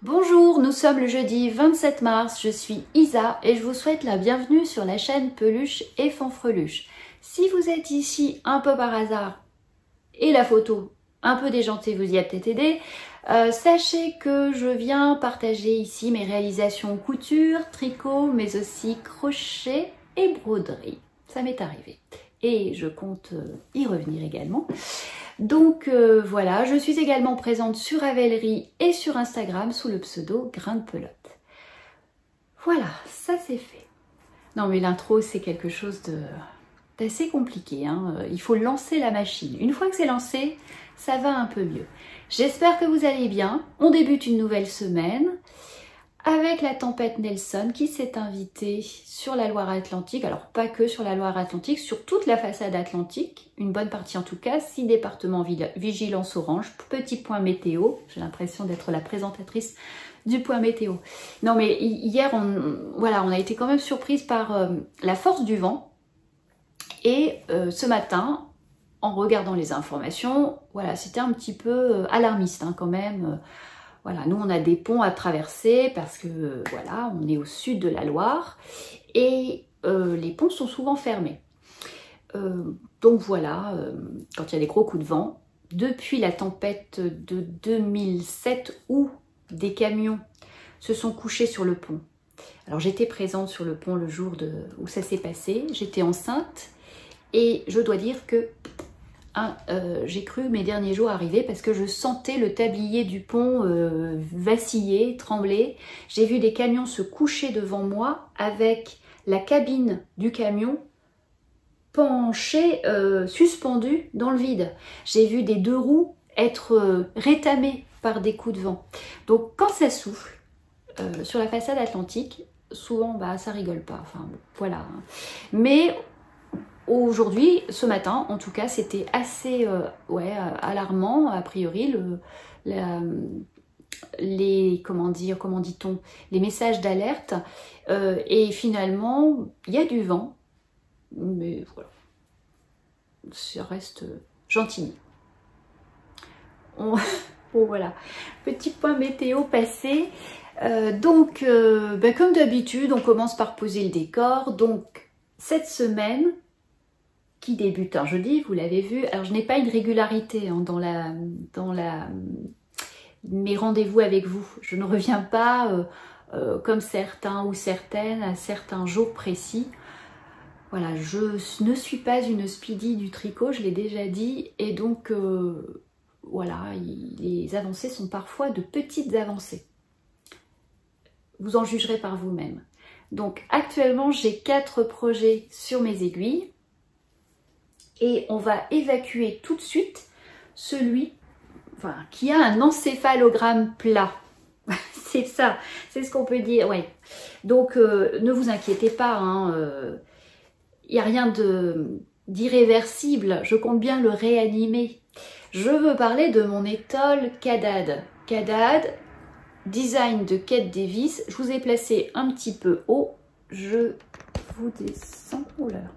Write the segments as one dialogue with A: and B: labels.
A: Bonjour, nous sommes le jeudi 27 mars, je suis Isa et je vous souhaite la bienvenue sur la chaîne Peluche et Fanfreluche. Si vous êtes ici un peu par hasard et la photo un peu déjantée vous y a peut-être aidé, sachez que je viens partager ici mes réalisations couture, tricot, mais aussi crochet et broderie. Ça m'est arrivé et je compte y revenir également. Donc voilà, je suis également présente sur Ravelry et sur Instagram sous le pseudo Grain de Pelote. Voilà, ça c'est fait. Non mais l'intro c'est quelque chose d'assez compliqué, hein. Il faut lancer la machine. Une fois que c'est lancé, ça va un peu mieux. J'espère que vous allez bien. On débute une nouvelle semaine avec la tempête Nelson qui s'est invitée sur la Loire-Atlantique. Alors pas que sur la Loire-Atlantique, sur toute la façade atlantique, une bonne partie en tout cas, 6 départements vigilance orange, petit point météo. J'ai l'impression d'être la présentatrice du point météo. Non mais hier, on a été quand même surprise par la force du vent. Et ce matin, en regardant les informations, voilà, c'était un petit peu alarmiste hein, quand même. Voilà, nous on a des ponts à traverser parce que voilà, on est au sud de la Loire et les ponts sont souvent fermés. Donc voilà, quand il y a des gros coups de vent, depuis la tempête de 2007 où des camions se sont couchés sur le pont. Alors j'étais présente sur le pont le jour où ça s'est passé, j'étais enceinte et je dois dire que j'ai cru mes derniers jours arriver parce que je sentais le tablier du pont vaciller, trembler. J'ai vu des camions se coucher devant moi avec la cabine du camion penchée, suspendue dans le vide. J'ai vu des deux roues être rétamées par des coups de vent. Donc quand ça souffle sur la façade atlantique, souvent bah, ça rigole pas. Enfin bon, voilà. Mais aujourd'hui, ce matin, en tout cas, c'était assez alarmant, a priori, comment dit-on, les messages d'alerte. Et finalement, il y a du vent, mais voilà, ça reste gentil. Bon, voilà, petit point météo passé. Donc, comme d'habitude, on commence par poser le décor. Donc, cette semaine qui débute un jeudi, vous l'avez vu. Alors je n'ai pas une régularité hein, dans mes rendez-vous avec vous. Je ne reviens pas comme certains ou certaines à certains jours précis. Voilà, je ne suis pas une speedy du tricot, je l'ai déjà dit, et donc voilà, les avancées sont parfois de petites avancées. Vous en jugerez par vous-même. Donc actuellement, j'ai 4 projets sur mes aiguilles. Et on va évacuer tout de suite celui qui a un encéphalogramme plat. C'est ça, c'est ce qu'on peut dire. Ouais. Donc ne vous inquiétez pas, il n'y a rien d'irréversible. Je compte bien le réanimer. Je veux parler de mon étole Cadad. Cadad, design de Kate Davis. Je vous ai placé un petit peu haut. Je vous descends. Oh là là.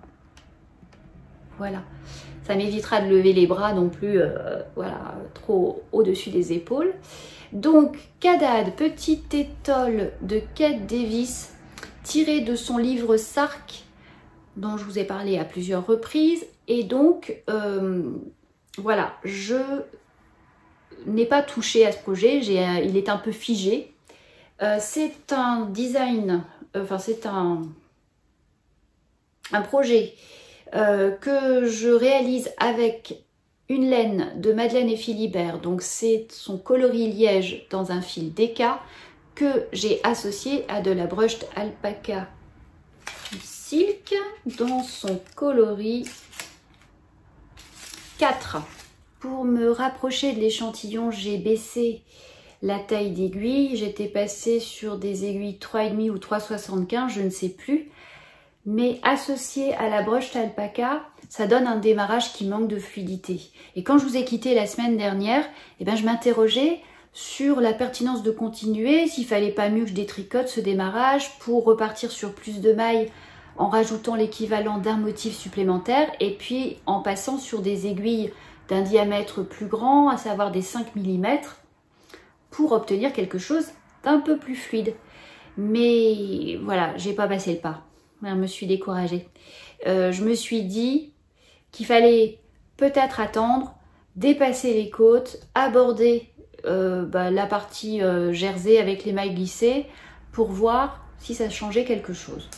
A: Voilà, ça m'évitera de lever les bras non plus, voilà, trop au-dessus des épaules. Donc, Cadad, petite étole de Kate Davis, tirée de son livre Sark, dont je vous ai parlé à plusieurs reprises. Et donc, voilà, je n'ai pas touché à ce projet, il est un peu figé. C'est un design, c'est un projet que je réalise avec une laine de Madeleine et Philibert, donc c'est son coloris liège dans un fil DK que j'ai associé à de la brushed alpaca silk dans son coloris 4. Pour me rapprocher de l'échantillon, j'ai baissé la taille d'aiguille, j'étais passée sur des aiguilles 3,5 ou 3,75, je ne sais plus. Mais associé à la brushed alpaca, ça donne un démarrage qui manque de fluidité. Et quand je vous ai quitté la semaine dernière, je m'interrogeais sur la pertinence de continuer, s'il fallait pas mieux que je détricote ce démarrage pour repartir sur plus de mailles en rajoutant l'équivalent d'un motif supplémentaire et puis en passant sur des aiguilles d'un diamètre plus grand, à savoir des 5 mm, pour obtenir quelque chose un peu plus fluide. Mais voilà, j'ai pas passé le pas. Je me suis découragée. Je me suis dit qu'il fallait peut-être attendre, dépasser les côtes, aborder la partie jersey avec les mailles glissées pour voir si ça changeait quelque chose.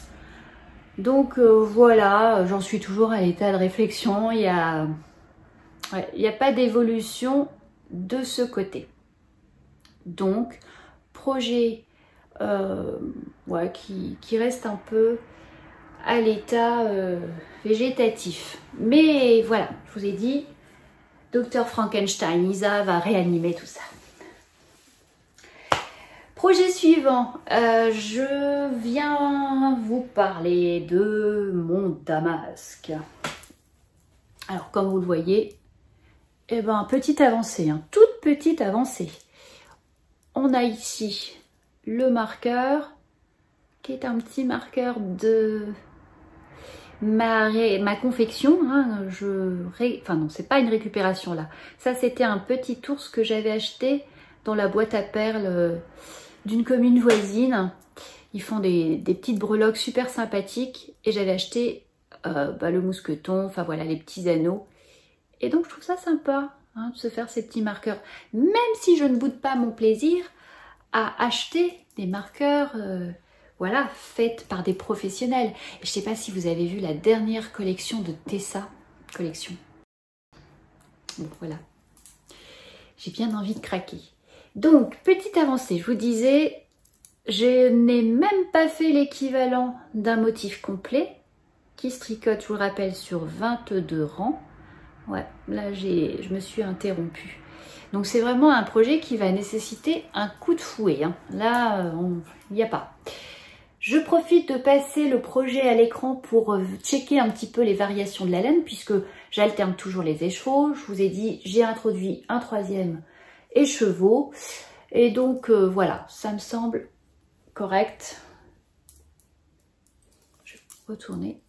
A: Donc voilà, j'en suis toujours à l'état de réflexion. Il n'y a pas d'évolution de ce côté. Donc, projet qui reste un peu à l'état végétatif. Mais voilà, je vous ai dit, Dr Frankenstein, Isa va réanimer tout ça. Projet suivant, je viens vous parler de mon damasque. Alors comme vous le voyez, petite avancée, toute petite avancée. On a ici le marqueur, qui est un petit marqueur de ma confection. Enfin non, c'est pas une récupération là. Ça c'était un petit ours que j'avais acheté dans la boîte à perles d'une commune voisine. Ils font des petites breloques super sympathiques et j'avais acheté le mousqueton, enfin voilà, les petits anneaux. Et donc je trouve ça sympa de se faire ces petits marqueurs, même si je ne boude pas mon plaisir à acheter des marqueurs faits par des professionnels. Et je ne sais pas si vous avez vu la dernière collection de Tessa collection. Bon voilà, j'ai bien envie de craquer. Donc petite avancée, je vous disais, je n'ai même pas fait l'équivalent d'un motif complet qui se tricote, je vous le rappelle, sur 22 rangs. Ouais, là je me suis interrompue. Donc c'est vraiment un projet qui va nécessiter un coup de fouet. Là, il n'y a pas. Je profite de passer le projet à l'écran pour checker un petit peu les variations de la laine, puisque j'alterne toujours les écheveaux. Je vous ai dit, j'ai introduit un 3e écheveau. Et donc voilà, ça me semble correct. Je vais retourner.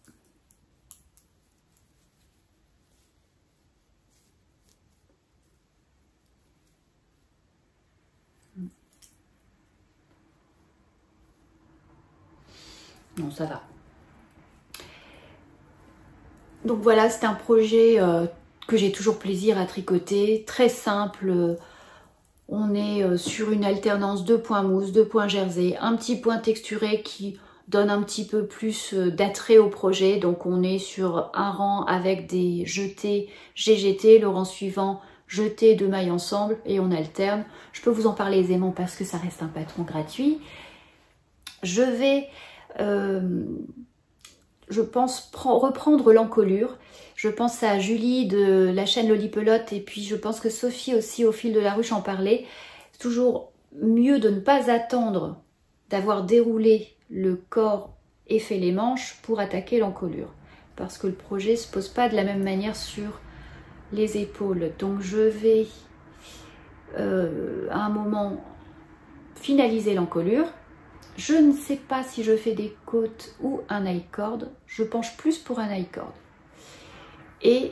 A: Non, ça va. Donc voilà, c'est un projet que j'ai toujours plaisir à tricoter, très simple. On est sur une alternance de points mousse, de points jersey, un petit point texturé qui donne un petit peu plus d'attrait au projet. Donc on est sur un rang avec des jetés GGT, le rang suivant jeté de mailles ensemble et on alterne. Je peux vous en parler aisément parce que ça reste un patron gratuit. Je vais je pense reprendre l'encolure. Je pense à Julie de la chaîne Lolipelote et puis je pense que Sophie aussi au fil de la ruche en parlait. C'est toujours mieux de ne pas attendre d'avoir déroulé le corps et fait les manches pour attaquer l'encolure. Parce que le projet ne se pose pas de la même manière sur les épaules. Donc je vais à un moment finaliser l'encolure. Je ne sais pas si je fais des côtes ou un I-cord. Je penche plus pour un I-cord. Et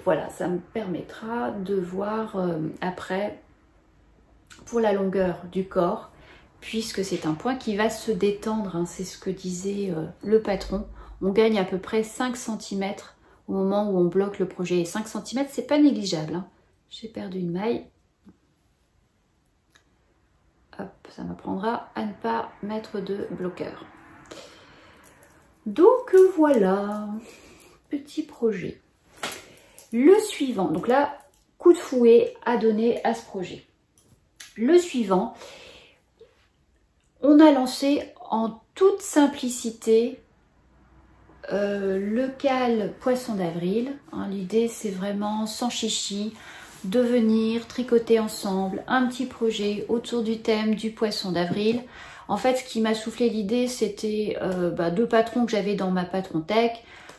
A: voilà, ça me permettra de voir après pour la longueur du corps, puisque c'est un point qui va se détendre. C'est ce que disait le patron. On gagne à peu près 5 cm au moment où on bloque le projet. Et 5 cm, c'est pas négligeable. J'ai perdu une maille. Hop, ça m'apprendra à ne pas mettre de bloqueur. Donc voilà, petit projet. Le suivant, donc là, coup de fouet à donner à ce projet. Le suivant, on a lancé en toute simplicité le cal Poisson d'avril. L'idée, c'est vraiment sans chichi, de venir tricoter ensemble un petit projet autour du thème du poisson d'avril. En fait, ce qui m'a soufflé l'idée, c'était 2 patrons que j'avais dans ma patron tech,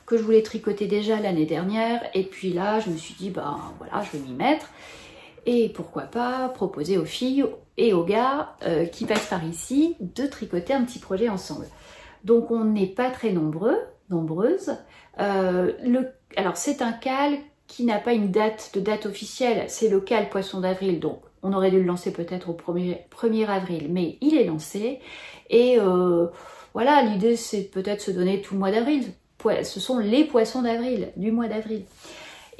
A: que je voulais tricoter déjà l'année dernière. Et puis là, je me suis dit, voilà, je vais m'y mettre. Et pourquoi pas proposer aux filles et aux gars qui passent par ici de tricoter un petit projet ensemble. Donc, on n'est pas très nombreuses. Alors, c'est un cal qui n'a pas une date officielle, c'est le cal Poisson d'avril, donc On aurait dû le lancer peut-être au 1er avril, mais il est lancé. Et voilà, l'idée c'est peut-être se donner tout le mois d'avril. Ce sont les poissons d'avril, du mois d'avril.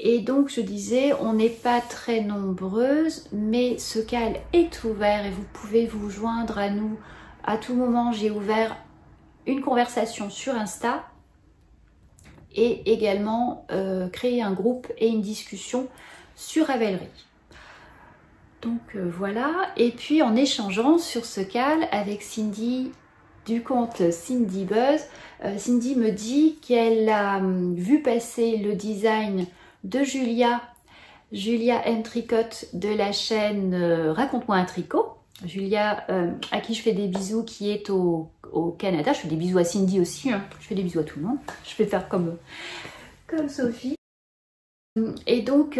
A: Et donc je disais, on n'est pas très nombreuses, mais ce cal est ouvert et vous pouvez vous joindre à nous à tout moment. J'ai ouvert une conversation sur Insta et également créé un groupe et une discussion sur Ravelry. Donc voilà, et puis en échangeant sur ce cal avec Cindy du compte Cindy Buzz, Cindy me dit qu'elle a vu passer le design de Julia M. Tricot de la chaîne Raconte-moi un tricot. Julia, à qui je fais des bisous, qui est au Canada. Je fais des bisous à Cindy aussi, hein. Je fais des bisous à tout le monde. Je vais faire comme Sophie. Et donc,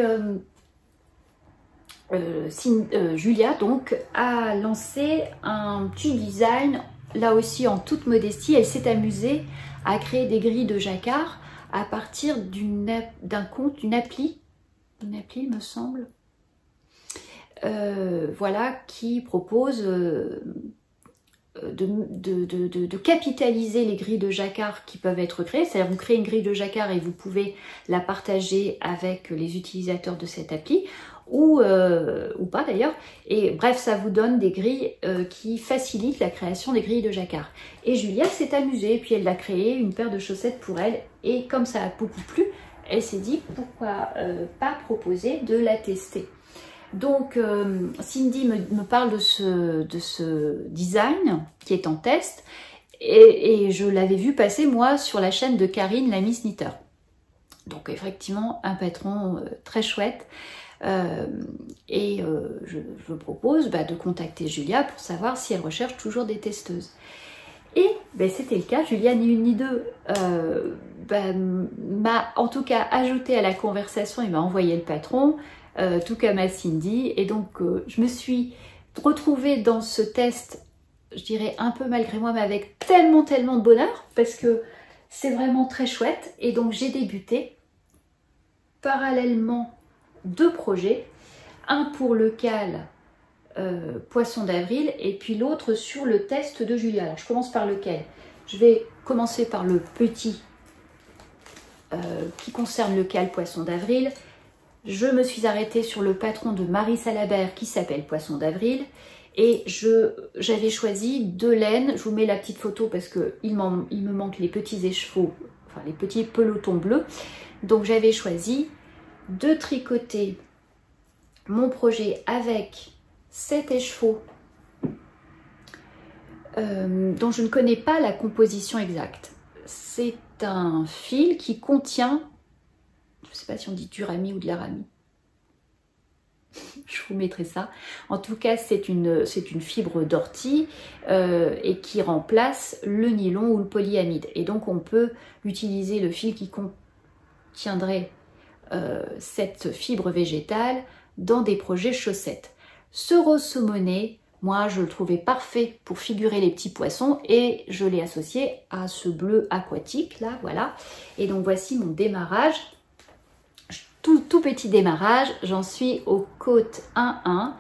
A: Julia donc, a lancé un petit design, là aussi en toute modestie. Elle s'est amusée à créer des grilles de jacquard à partir d'un compte, d'une appli, il me semble, voilà, qui propose de capitaliser les grilles de jacquard qui peuvent être créées. C'est-à-dire vous créez une grille de jacquard et vous pouvez la partager avec les utilisateurs de cette appli, ou pas d'ailleurs. Et bref, ça vous donne des grilles qui facilitent la création des grilles de jacquard. Et Julia s'est amusée, puis elle a créé une paire de chaussettes pour elle. Et comme ça a beaucoup plu, elle s'est dit pourquoi pas proposer de la tester. Donc Cindy me parle de ce design qui est en test et je l'avais vu passer moi sur la chaîne de Karine, la Miss Knitter. Donc effectivement un patron très chouette je propose de contacter Julia pour savoir si elle recherche toujours des testeuses. Et c'était le cas. Julia, ni une ni deux, m'a en tout cas ajouté à la conversation et m'a envoyé le patron, tout comme à Cindy. Et donc, je me suis retrouvée dans ce test, je dirais un peu malgré moi, mais avec tellement de bonheur, parce que c'est vraiment très chouette. Et donc, j'ai débuté parallèlement 2 projets, un pour le cal Poisson d'avril et puis l'autre sur le test de Julia. Alors je commence par lequel? Je vais commencer par le petit qui concerne le cal Poisson d'avril. Je me suis arrêtée sur le patron de Marie Salabert qui s'appelle Poisson d'avril et j'avais choisi 2 laines. Je vous mets la petite photo parce que il me manque les petits écheveaux, enfin les petits pelotons bleus. Donc j'avais choisi de tricoter mon projet avec 7 écheveaux dont je ne connais pas la composition exacte. C'est un fil qui contient, je ne sais pas si on dit du rami ou de la rami, je vous mettrai ça. En tout cas, c'est une fibre d'ortie et qui remplace le nylon ou le polyamide. Et donc, on peut utiliser le fil qui contiendrait cette fibre végétale dans des projets chaussettes. Ce rose saumoné, moi je le trouvais parfait pour figurer les petits poissons et je l'ai associé à ce bleu aquatique là, voilà. Et donc voici mon démarrage, tout petit démarrage, j'en suis aux côtes 1-1.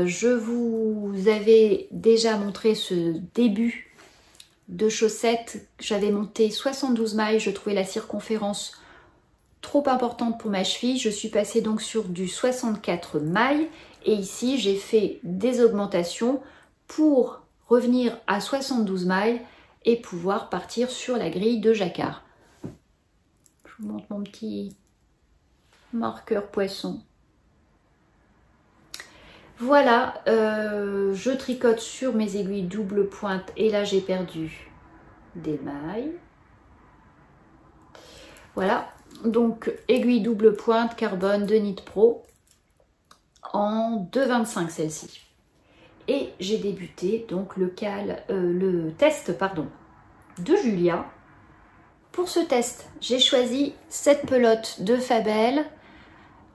A: Je vous avais déjà montré ce début de chaussettes, j'avais monté 72 mailles, je trouvais la circonférence trop importante pour ma cheville, je suis passée donc sur du 64 mailles et ici j'ai fait des augmentations pour revenir à 72 mailles et pouvoir partir sur la grille de jacquard. Je vous montre mon petit marqueur poisson. Voilà, je tricote sur mes aiguilles double pointe et là j'ai perdu des mailles. Voilà. Donc aiguille double pointe carbone de Knit Pro en 2,25 celle-ci. Et j'ai débuté donc le test de Julia. Pour ce test, j'ai choisi cette pelote de Fabel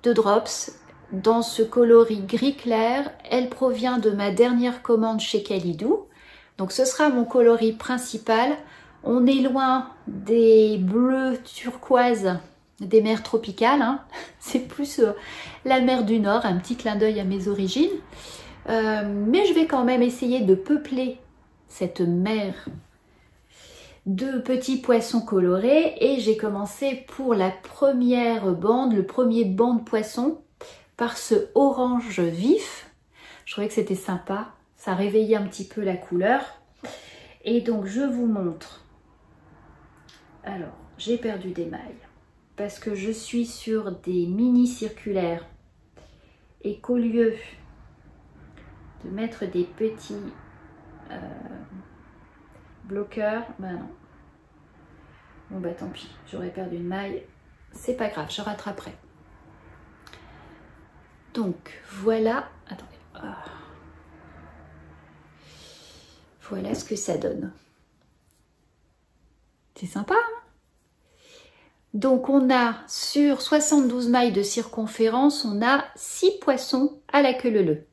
A: de Drops dans ce coloris gris clair. Elle provient de ma dernière commande chez Calidou. Donc ce sera mon coloris principal. On est loin des bleus turquoise des mers tropicales, hein. C'est plus la mer du Nord, un petit clin d'œil à mes origines. Mais je vais quand même essayer de peupler cette mer de petits poissons colorés et j'ai commencé pour la première bande, le premier banc de poissons par ce orange vif. Je trouvais que c'était sympa, ça réveillait un petit peu la couleur. Et donc je vous montre. Alors, j'ai perdu des mailles parce que je suis sur des mini circulaires et qu'au lieu de mettre des petits bloqueurs, ben non. Bon bah tant pis, j'aurais perdu une maille, c'est pas grave, je rattraperai. Donc voilà, attendez, voilà ce que ça donne. C'est sympa, hein? Donc on a sur 72 mailles de circonférence, on a 6 poissons à la queue leu-leu.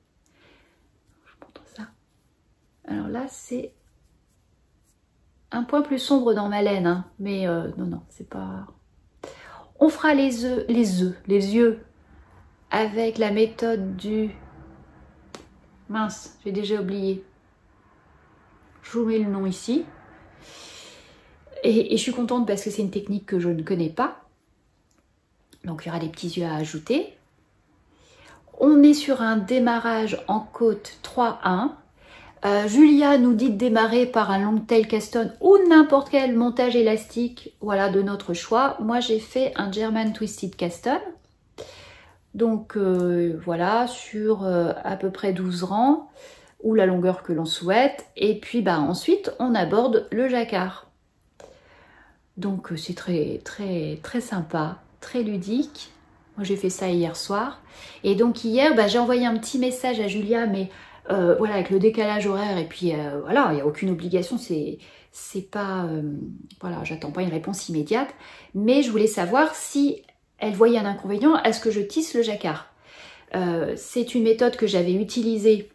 A: Je vous montre ça. Alors là c'est un point plus sombre dans ma laine, hein, mais non, c'est pas... On fera les yeux avec la méthode du... Mince, j'ai déjà oublié. Je vous mets le nom ici. Et je suis contente parce que c'est une technique que je ne connais pas. Donc il y aura des petits yeux à ajouter. On est sur un démarrage en côte 3-1. Julia nous dit de démarrer par un long tail caston ou n'importe quel montage élastique, voilà, de notre choix. Moi j'ai fait un German Twisted Caston, donc voilà, sur à peu près 12 rangs, ou la longueur que l'on souhaite, et puis bah, ensuite on aborde le jacquard. Donc c'est très sympa, très ludique. Moi j'ai fait ça hier soir, et donc hier bah, j'ai envoyé un petit message à Julia, mais voilà, avec le décalage horaire, et puis voilà, il n'y a aucune obligation, c'est pas, voilà, j'attends pas une réponse immédiate, mais je voulais savoir si elle voyait un inconvénient à ce que je tisse le jacquard. C'est une méthode que j'avais utilisée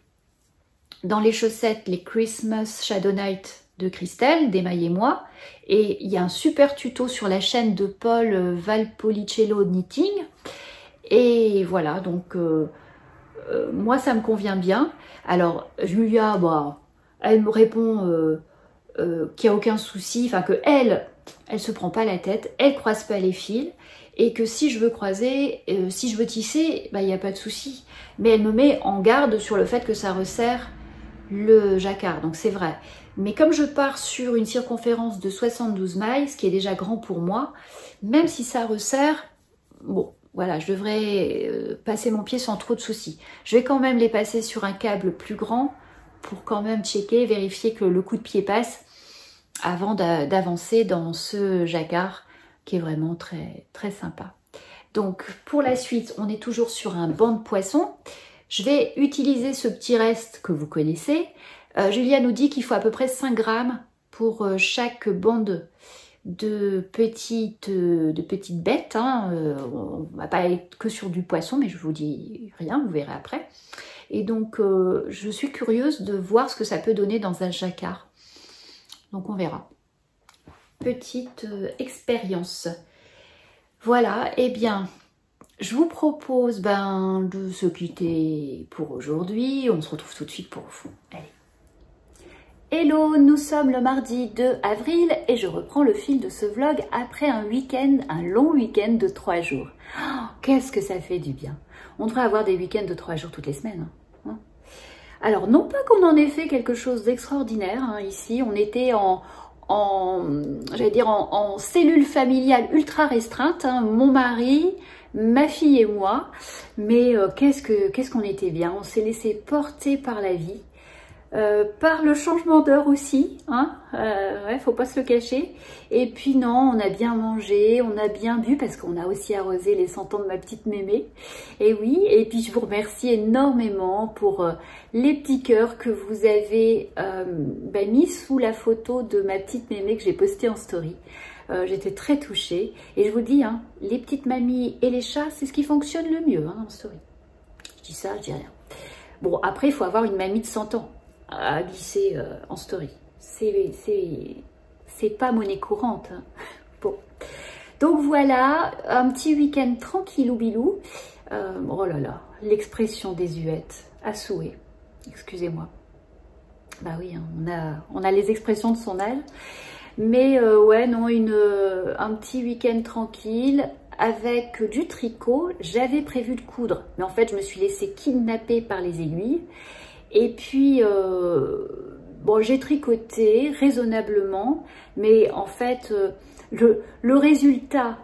A: dans les chaussettes, les Christmas Shadow Night de Christelle, d'Emmaille-et-moi, et il y a un super tuto sur la chaîne de Paul Valpolicello Knitting, et voilà, donc moi ça me convient bien. Alors Julia, bah, elle me répond qu'il n'y a aucun souci, enfin que elle se prend pas la tête, elle croise pas les fils, et que si je veux croiser, si je veux tisser, bah, il n'y a pas de souci. Mais elle me met en garde sur le fait que ça resserre le jacquard, donc c'est vrai. Mais comme je pars sur une circonférence de 72 mailles, ce qui est déjà grand pour moi, même si ça resserre, bon, voilà, je devrais passer mon pied sans trop de soucis. Je vais quand même les passer sur un câble plus grand pour quand même checker, vérifier que le coup de pied passe avant d'avancer dans ce jacquard qui est vraiment très sympa. Donc pour la suite, on est toujours sur un banc de poisson. Je vais utiliser ce petit reste que vous connaissez. Julia nous dit qu'il faut à peu près 5 grammes pour chaque bande de petites bêtes, hein. On va pas être que sur du poisson, mais je vous dis rien, vous verrez après. Et donc je suis curieuse de voir ce que ça peut donner dans un jacquard, donc on verra. Petite expérience. Voilà, et bien je vous propose de se quitter pour aujourd'hui. On se retrouve tout de suite pour vous. Allez. Hello, nous sommes le mardi 2 avril et je reprends le fil de ce vlog après un week-end, un long week-end de 3 jours. Oh, qu'est-ce que ça fait du bien. On devrait avoir des week-ends de 3 jours toutes les semaines. Hein. Alors, non pas qu'on en ait fait quelque chose d'extraordinaire, hein, ici, on était j'allais dire en cellule familiale ultra restreinte, hein, mon mari, ma fille et moi, mais qu'est-ce qu'on était bien, on s'est laissé porter par la vie. Par le changement d'heure aussi, hein, ouais, faut pas se le cacher. Et puis non, on a bien mangé, on a bien bu parce qu'on a aussi arrosé les 100 ans de ma petite mémé. Et oui, et puis je vous remercie énormément pour les petits cœurs que vous avez mis sous la photo de ma petite mémé que j'ai postée en story. J'étais très touchée et je vous dis, hein, les petites mamies et les chats, c'est ce qui fonctionne le mieux, hein, en story. Je dis ça, je dis rien. Bon, après, il faut avoir une mamie de 100 ans à glisser en story. C'est pas monnaie courante. Hein. Bon. Donc voilà, un petit week-end tranquillou bilou. Oh là là, l'expression désuète, à souhait. Excusez-moi. Bah oui, hein, on a les expressions de son âge. Mais ouais, non, un petit week-end tranquille avec du tricot. J'avais prévu de coudre, mais en fait, je me suis laissée kidnapper par les aiguilles. Et puis, bon, j'ai tricoté raisonnablement, mais en fait, le résultat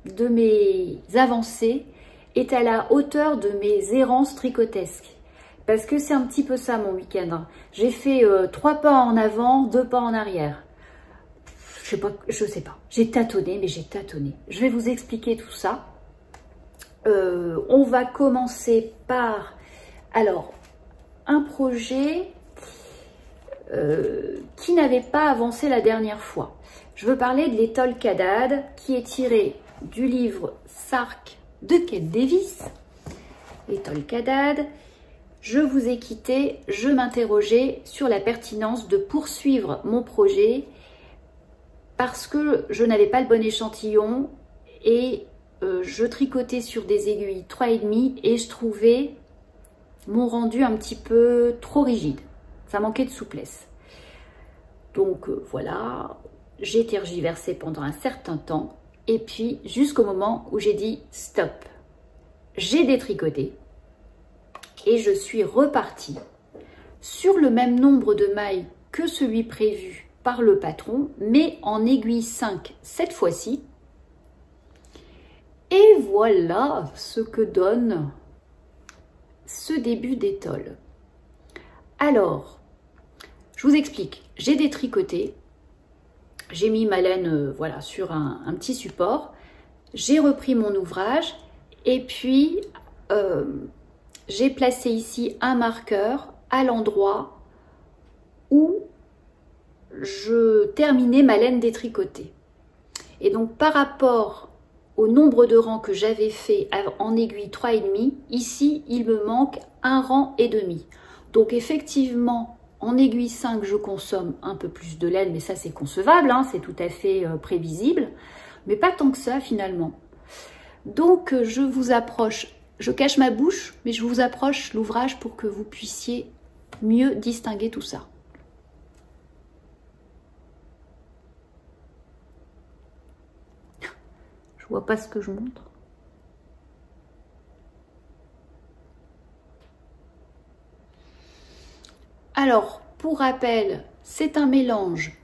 A: de mes avancées est à la hauteur de mes errances tricotesques. Parce que c'est un petit peu ça mon week-end. Hein. J'ai fait 3 pas en avant, 2 pas en arrière. Je sais pas. J'ai tâtonné, mais j'ai tâtonné. Je vais vous expliquer tout ça. On va commencer par, alors, un projet qui n'avait pas avancé la dernière fois. Je veux parler de l'étole Kadad, qui est tiré du livre Sark de Kate Davis. L'étole Kadad. Je vous ai quitté, je m'interrogeais sur la pertinence de poursuivre mon projet parce que je n'avais pas le bon échantillon et je tricotais sur des aiguilles 3,5 et je trouvais mon rendu un petit peu trop rigide. Ça manquait de souplesse. Donc voilà, j'ai tergiversé pendant un certain temps et puis jusqu'au moment où j'ai dit stop. J'ai détricoté et je suis repartie sur le même nombre de mailles que celui prévu par le patron, mais en aiguille 5 cette fois-ci. Et voilà ce que donne ce début d'étole. Alors, je vous explique. J'ai détricoté, j'ai mis ma laine voilà, sur un petit support, j'ai repris mon ouvrage et puis j'ai placé ici un marqueur à l'endroit où je terminais ma laine détricotée. Et donc par rapport au nombre de rangs que j'avais fait en aiguille 3,5, ici il me manque 1 rang et demi. Donc effectivement en aiguille 5 je consomme un peu plus de laine, mais ça c'est concevable, hein, c'est tout à fait prévisible, mais pas tant que ça finalement. Donc je vous approche, je cache ma bouche, mais je vous approche l'ouvrage pour que vous puissiez mieux distinguer tout ça. Je vois pas ce que je montre. Alors, pour rappel, c'est un mélange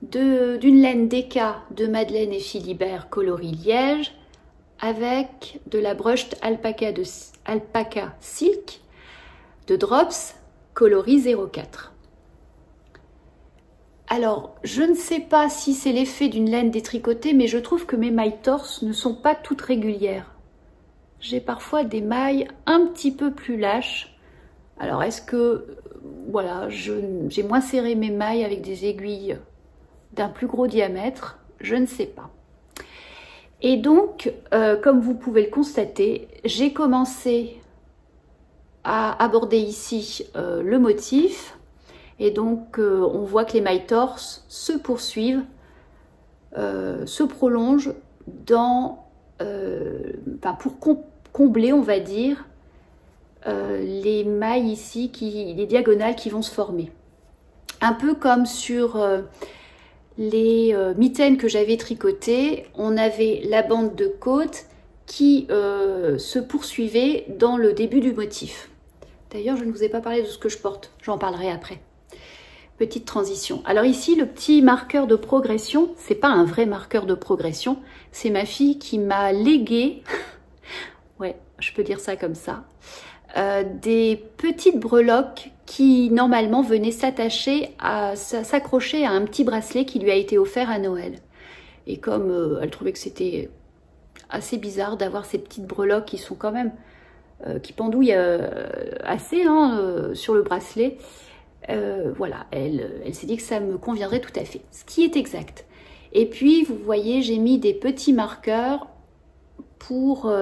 A: d'une laine DK de Madeleine et Philibert coloris liège avec de la brushed alpaca silk de Drops coloris 04. Alors, je ne sais pas si c'est l'effet d'une laine détricotée, mais je trouve que mes mailles torse ne sont pas toutes régulières. J'ai parfois des mailles un petit peu plus lâches. Alors, est-ce que, voilà, j'ai moins serré mes mailles avec des aiguilles d'un plus gros diamètre? Je ne sais pas. Et donc, comme vous pouvez le constater, j'ai commencé à aborder ici le motif. Et donc, on voit que les mailles torse se poursuivent, se prolongent pour combler, on va dire, les mailles ici, les diagonales qui vont se former. Un peu comme sur les mitaines que j'avais tricotées, on avait la bande de côte qui se poursuivait dans le début du motif. D'ailleurs, je ne vous ai pas parlé de ce que je porte, j'en parlerai après. Petite transition. Alors ici, le petit marqueur de progression, c'est pas un vrai marqueur de progression, c'est ma fille qui m'a légué, ouais, je peux dire ça comme ça, des petites breloques qui normalement venaient s'accrocher à un petit bracelet qui lui a été offert à Noël. Et comme elle trouvait que c'était assez bizarre d'avoir ces petites breloques qui sont quand même, qui pendouillent assez sur le bracelet, voilà, elle s'est dit que ça me conviendrait tout à fait, ce qui est exact. Et puis, vous voyez, j'ai mis des petits marqueurs pour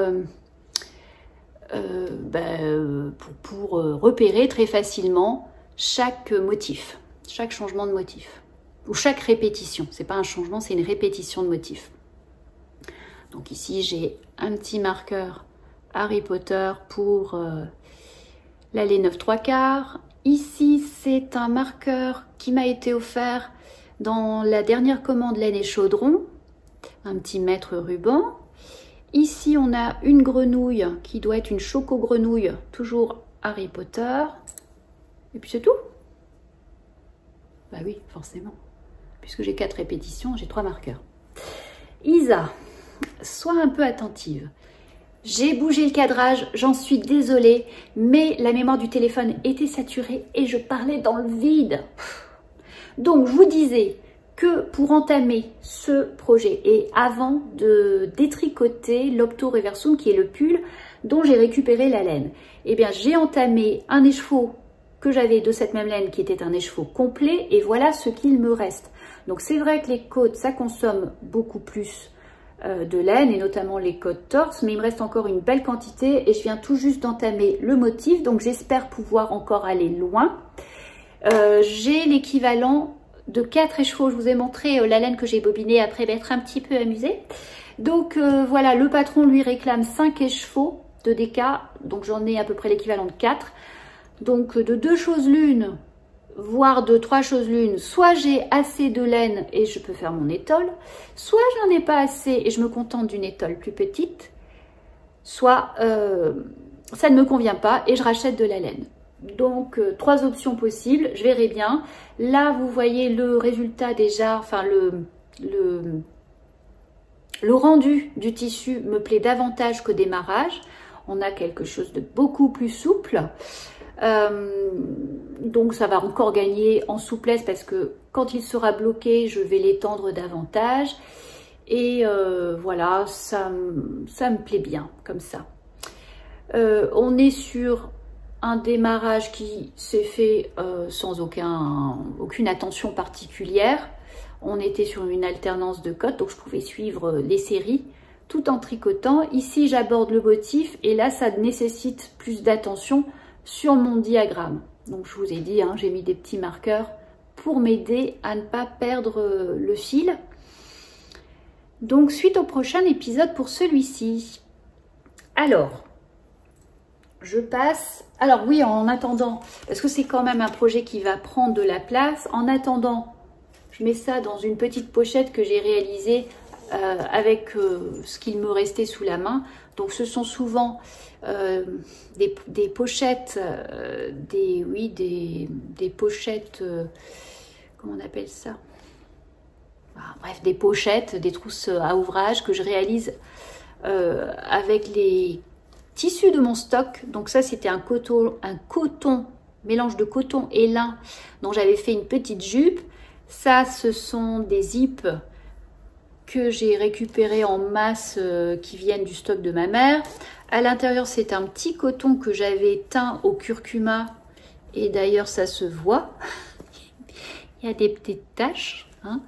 A: repérer très facilement chaque motif, chaque changement de motif, ou chaque répétition. C'est pas un changement, c'est une répétition de motif. Donc ici, j'ai un petit marqueur Harry Potter pour l'allée 9 3/4. Ici, c'est un marqueur qui m'a été offert dans la dernière commande laine et chaudron, un petit mètre ruban. Ici, on a une grenouille qui doit être une choco-grenouille, toujours Harry Potter. Et puis c'est tout. Bah oui, forcément. Puisque j'ai 4 répétitions, j'ai 3 marqueurs. Isa, sois un peu attentive. J'ai bougé le cadrage, j'en suis désolée, mais la mémoire du téléphone était saturée et je parlais dans le vide. Donc, je vous disais que pour entamer ce projet et avant de détricoter l'Opto Reversum, qui est le pull dont j'ai récupéré la laine, eh bien, j'ai entamé un écheveau que j'avais de cette même laine qui était un écheveau complet et voilà ce qu'il me reste. Donc, c'est vrai que les côtes, ça consomme beaucoup plus de laine et notamment les côtes torse, mais il me reste encore une belle quantité et je viens tout juste d'entamer le motif, donc j'espère pouvoir encore aller loin. J'ai l'équivalent de 4 écheveaux. Je vous ai montré la laine que j'ai bobinée après m'être un petit peu amusée. Donc voilà, le patron lui réclame 5 écheveaux de DK, donc j'en ai à peu près l'équivalent de 4. Donc de 2 choses l'une, voire de 3 choses l'une, soit j'ai assez de laine et je peux faire mon étole, soit j'en ai pas assez et je me contente d'une étole plus petite, soit ça ne me convient pas et je rachète de la laine. Donc 3 options possibles, je verrai bien. Là vous voyez le résultat déjà, enfin le rendu du tissu me plaît davantage qu'au démarrage. On a quelque chose de beaucoup plus souple. Donc ça va encore gagner en souplesse parce que quand il sera bloqué, je vais l'étendre davantage. Et voilà, ça me plaît bien comme ça. On est sur un démarrage qui s'est fait sans aucune attention particulière. On était sur une alternance de cotes, donc je pouvais suivre les séries tout en tricotant. Ici, j'aborde le motif et là, ça nécessite plus d'attention sur mon diagramme. Donc, je vous ai dit, hein, j'ai mis des petits marqueurs pour m'aider à ne pas perdre le fil. Donc, suite au prochain épisode pour celui-ci. Alors, je passe... Alors oui, en attendant, parce que c'est quand même un projet qui va prendre de la place, en attendant, je mets ça dans une petite pochette que j'ai réalisée avec ce qu'il me restait sous la main. Donc ce sont souvent des pochettes, des pochettes, comment on appelle ça? Bref, des pochettes, des trousses à ouvrage que je réalise avec les tissus de mon stock. Donc ça, c'était un coton, mélange de coton et lin dont j'avais fait une petite jupe. Ça, ce sont des zips que j'ai récupérés en masse qui viennent du stock de ma mère. À l'intérieur, c'est un petit coton que j'avais teint au curcuma. Et d'ailleurs, ça se voit. Il y a des petites taches. Hein.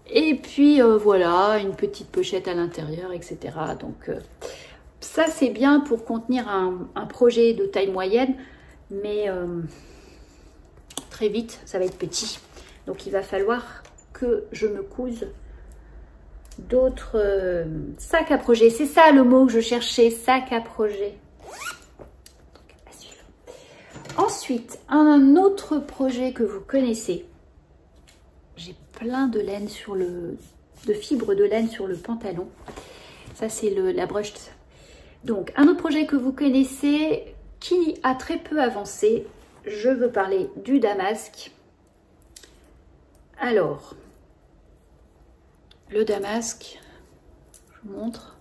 A: Et puis, voilà, une petite pochette à l'intérieur, etc. Donc, ça, c'est bien pour contenir un projet de taille moyenne. Mais très vite, ça va être petit. Donc, il va falloir que je me couse d'autres sacs à projet. C'est ça le mot que je cherchais, sac à projet. Donc, à suivre. Ensuite, un autre projet que vous connaissez. J'ai plein de laine de fibres de laine sur le pantalon. Ça, c'est la broche. Donc, un autre projet que vous connaissez qui a très peu avancé. Je veux parler du damasque. Alors, le damasque, je vous montre.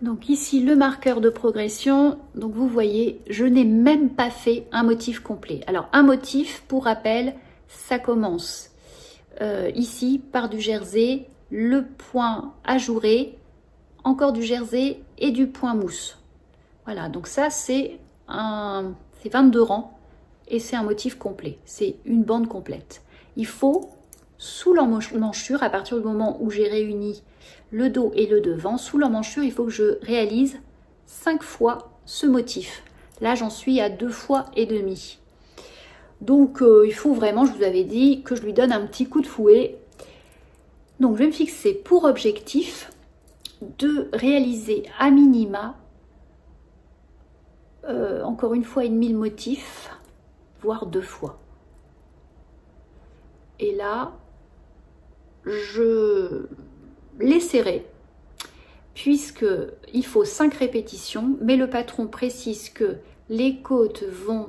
A: Donc ici, le marqueur de progression. Donc vous voyez, je n'ai même pas fait un motif complet. Alors un motif, pour rappel, ça commence ici par du jersey, le point ajouré, encore du jersey et du point mousse. Voilà, donc ça c'est 22 rangs et c'est un motif complet. C'est une bande complète. Il faut, sous l'emmanchure, à partir du moment où j'ai réuni le dos et le devant, sous l'emmanchure, il faut que je réalise 5 fois ce motif. Là, j'en suis à 2 fois et demi. Donc, il faut vraiment, je vous avais dit, que je lui donne un petit coup de fouet. Donc je vais me fixer pour objectif de réaliser à minima, encore une fois et demi le motif, voire 2 fois. Et là, je l'essaierai, puisqu'il faut 5 répétitions, mais le patron précise que les côtes vont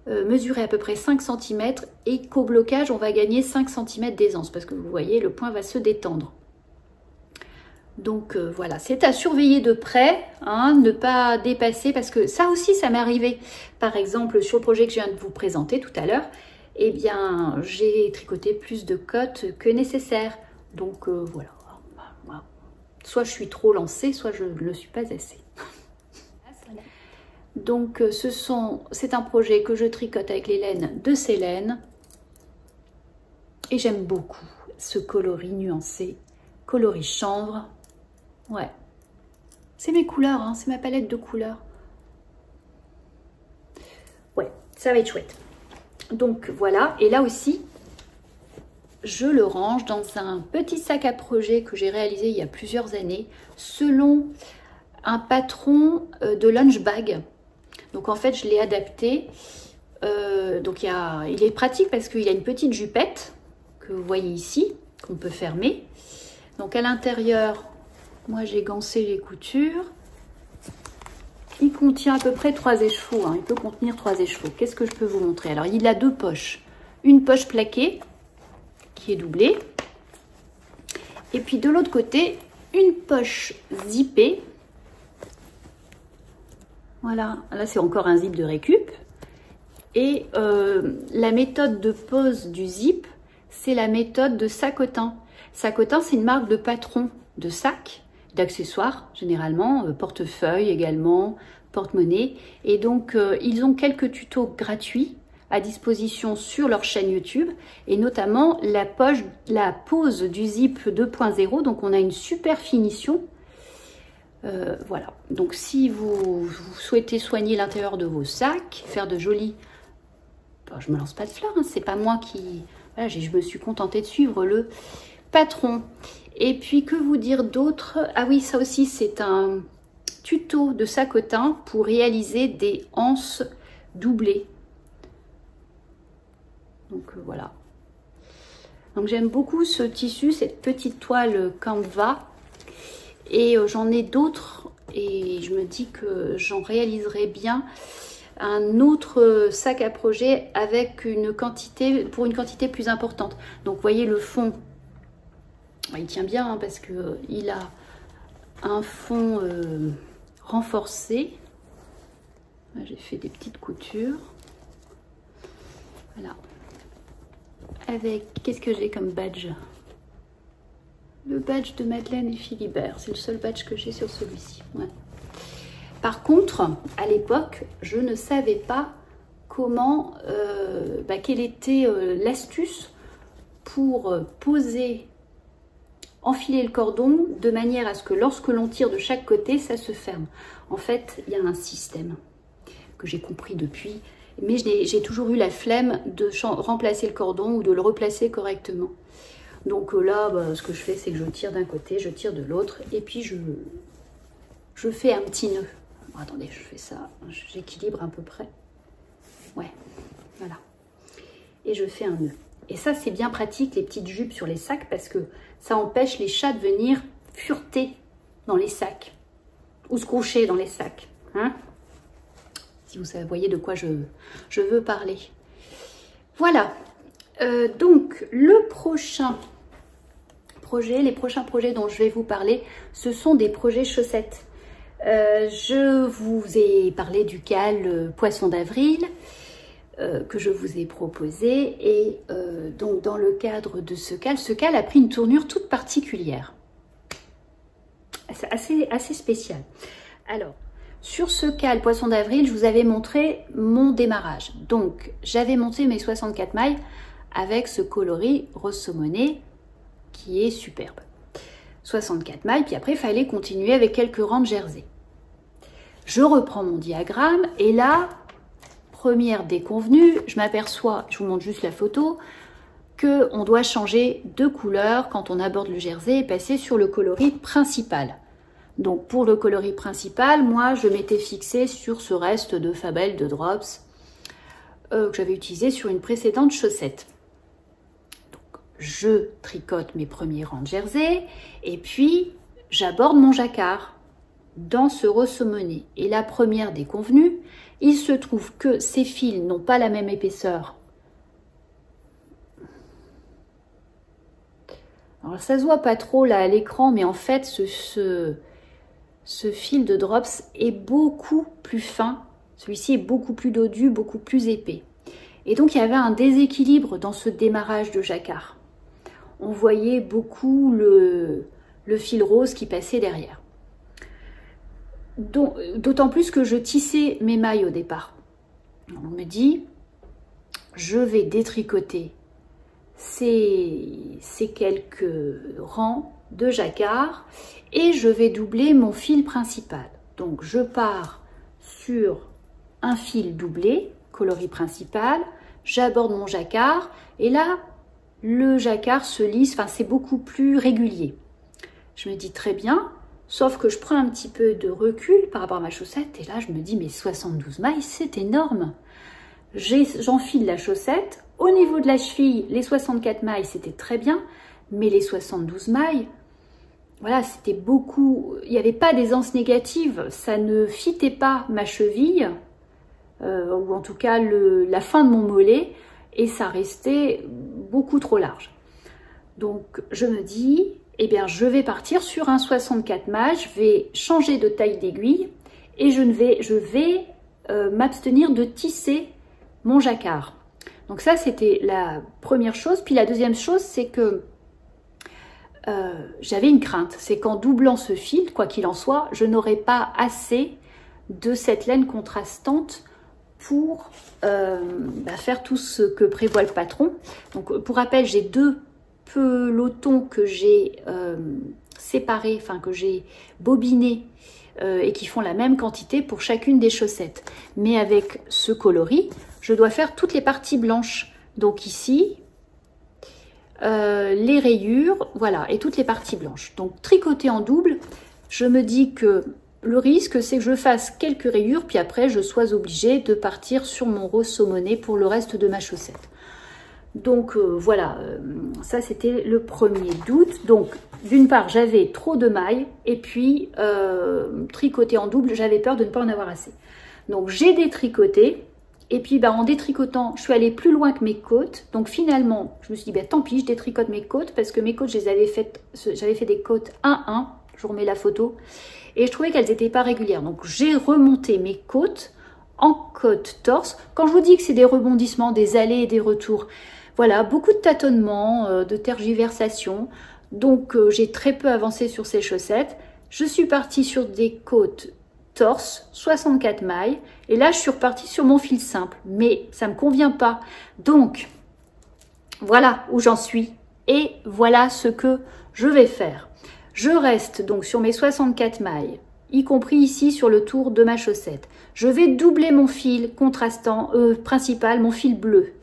A: mesurer à peu près 5 cm et qu'au blocage, on va gagner 5 cm d'aisance, parce que vous voyez, le point va se détendre. Donc voilà, c'est à surveiller de près, hein, ne pas dépasser, parce que ça aussi, ça m'est arrivé. Par exemple, sur le projet que je viens de vous présenter tout à l'heure, eh bien, j'ai tricoté plus de côtes que nécessaire. Donc voilà, soit je suis trop lancée, soit je ne le suis pas assez. Donc c'est un projet que je tricote avec les laines de Célène. Et j'aime beaucoup ce coloris nuancé, coloris chanvre. Ouais, c'est mes couleurs, hein, c'est ma palette de couleurs. Ouais, ça va être chouette. Donc voilà, et là aussi, je le range dans un petit sac à projet que j'ai réalisé il y a plusieurs années, selon un patron de lunch bag. Donc en fait, je l'ai adapté. Donc il est pratique parce qu'il a une petite jupette que vous voyez ici, qu'on peut fermer. Donc à l'intérieur, moi j'ai gancé les coutures. Il contient à peu près 3 écheveaux, hein. Il peut contenir 3 écheveaux. Qu'est-ce que je peux vous montrer? Alors il a 2 poches. Une poche plaquée qui est doublée. Et puis de l'autre côté, une poche zippée. Voilà, là c'est encore un zip de récup. Et la méthode de pose du zip, c'est la méthode de Sacotin. Sacotin, c'est une marque de patron de sacs, d'accessoires généralement, portefeuille également, porte-monnaie. Et donc ils ont quelques tutos gratuits à disposition sur leur chaîne YouTube, et notamment la pose du zip 2.0. Donc on a une super finition. Voilà, donc si vous souhaitez soigner l'intérieur de vos sacs, faire de jolis... Bon, je me lance pas de fleurs, hein, c'est pas moi qui... Voilà, je me suis contentée de suivre le patron. Et puis que vous dire d'autre? Ah oui, ça aussi c'est un tuto de Sacotin pour réaliser des anses doublées. Donc voilà. Donc j'aime beaucoup ce tissu, cette petite toile Canva. Et j'en ai d'autres et je me dis que j'en réaliserai bien un autre sac à projet avec pour une quantité plus importante. Donc vous voyez le fond, il tient bien, hein, parce que il a un fond renforcé. J'ai fait des petites coutures. Voilà. Avec, qu'est-ce que j'ai comme badge? Le badge de Madeleine et Philibert, c'est le seul badge que j'ai sur celui-ci. Ouais. Par contre, à l'époque, je ne savais pas comment, quelle était l'astuce pour poser, enfiler le cordon de manière à ce que lorsque l'on tire de chaque côté, ça se ferme. En fait, il y a un système que j'ai compris depuis, mais j'ai toujours eu la flemme de remplacer le cordon ou de le replacer correctement. Donc là, ce que je fais, c'est que je tire d'un côté, je tire de l'autre, et puis je fais un petit nœud. Bon, attendez, je fais ça, j'équilibre à peu près. Ouais, voilà. Et je fais un nœud. Et ça, c'est bien pratique, les petites jupes sur les sacs, parce que ça empêche les chats de venir fureter dans les sacs, ou se coucher dans les sacs. Hein? Si vous voyez de quoi je veux parler. Voilà. Donc, les prochains projets dont je vais vous parler, ce sont des projets chaussettes. Je vous ai parlé du cal Poisson d'avril que je vous ai proposé, et donc dans le cadre de ce cal a pris une tournure toute particulière. C'est assez spécial. Alors, sur ce cal Poisson d'avril, je vous avais montré mon démarrage. Donc, j'avais monté mes 64 mailles avec ce coloris rose saumoné qui est superbe. 64 mailles, puis après il fallait continuer avec quelques rangs de jersey. Je reprends mon diagramme et là, première déconvenue, je m'aperçois, je vous montre juste la photo, qu'on doit changer de couleur quand on aborde le jersey et passer sur le coloris principal. Donc pour le coloris principal, moi je m'étais fixée sur ce reste de Fabel de Drops que j'avais utilisé sur une précédente chaussette. Donc je tricote mes premiers rangs de jersey et puis j'aborde mon jacquard dans ce ressaumonné. Et la première des convenues, il se trouve que ces fils n'ont pas la même épaisseur. Alors ça se voit pas trop là à l'écran, mais en fait ce fil de Drops est beaucoup plus fin. Celui-ci est beaucoup plus dodu, beaucoup plus épais. Et donc il y avait un déséquilibre dans ce démarrage de jacquard. On voyait beaucoup le fil rose qui passait derrière. D'autant plus que je tissais mes mailles au départ. On me dit, je vais détricoter ces quelques rangs de jacquard et je vais doubler mon fil principal. Donc je pars sur un fil doublé, coloris principal, j'aborde mon jacquard et là le jacquard se lisse, enfin c'est beaucoup plus régulier. Je me dis très bien, sauf que je prends un petit peu de recul par rapport à ma chaussette et là je me dis mais 72 mailles c'est énorme. J'enfile la chaussette, au niveau de la cheville les 64 mailles c'était très bien, mais les 72 mailles, voilà, c'était beaucoup, il n'y avait pas d'aisance négative, ça ne fitait pas ma cheville, ou en tout cas la fin de mon mollet, et ça restait beaucoup trop large. Donc je me dis, eh bien je vais partir sur un 64 mailles, je vais changer de taille d'aiguille, et je vais m'abstenir de tisser mon jacquard. Donc ça c'était la première chose, puis la deuxième chose c'est que j'avais une crainte, c'est qu'en doublant ce fil, quoi qu'il en soit, je n'aurais pas assez de cette laine contrastante pour faire tout ce que prévoit le patron. Donc pour rappel, j'ai deux pelotons que j'ai séparés, enfin que j'ai bobinés et qui font la même quantité pour chacune des chaussettes. Mais avec ce coloris, je dois faire toutes les parties blanches. Donc ici, les rayures, voilà, et toutes les parties blanches. Donc tricoter en double, je me dis que le risque c'est que je fasse quelques rayures, puis après je sois obligée de partir sur mon rose saumonné pour le reste de ma chaussette. Donc voilà, ça c'était le premier doute. Donc d'une part j'avais trop de mailles, et puis tricoter en double, j'avais peur de ne pas en avoir assez. Donc j'ai détricoté. Et puis en détricotant, je suis allée plus loin que mes côtes. Donc finalement, je me suis dit, tant pis, je détricote mes côtes parce que mes côtes, j'avais fait des côtes 1-1. Je vous remets la photo. Et je trouvais qu'elles n'étaient pas régulières. Donc j'ai remonté mes côtes en côte torse. Quand je vous dis que c'est des rebondissements, des allées et des retours, voilà, beaucoup de tâtonnements, de tergiversations. Donc j'ai très peu avancé sur ces chaussettes. Je suis partie sur des côtes torse, 64 mailles, et là je suis repartie sur mon fil simple, mais ça me convient pas. Donc voilà où j'en suis et voilà ce que je vais faire. Je reste donc sur mes 64 mailles, y compris ici sur le tour de ma chaussette. Je vais doubler mon fil contrastant principal, mon fil bleu,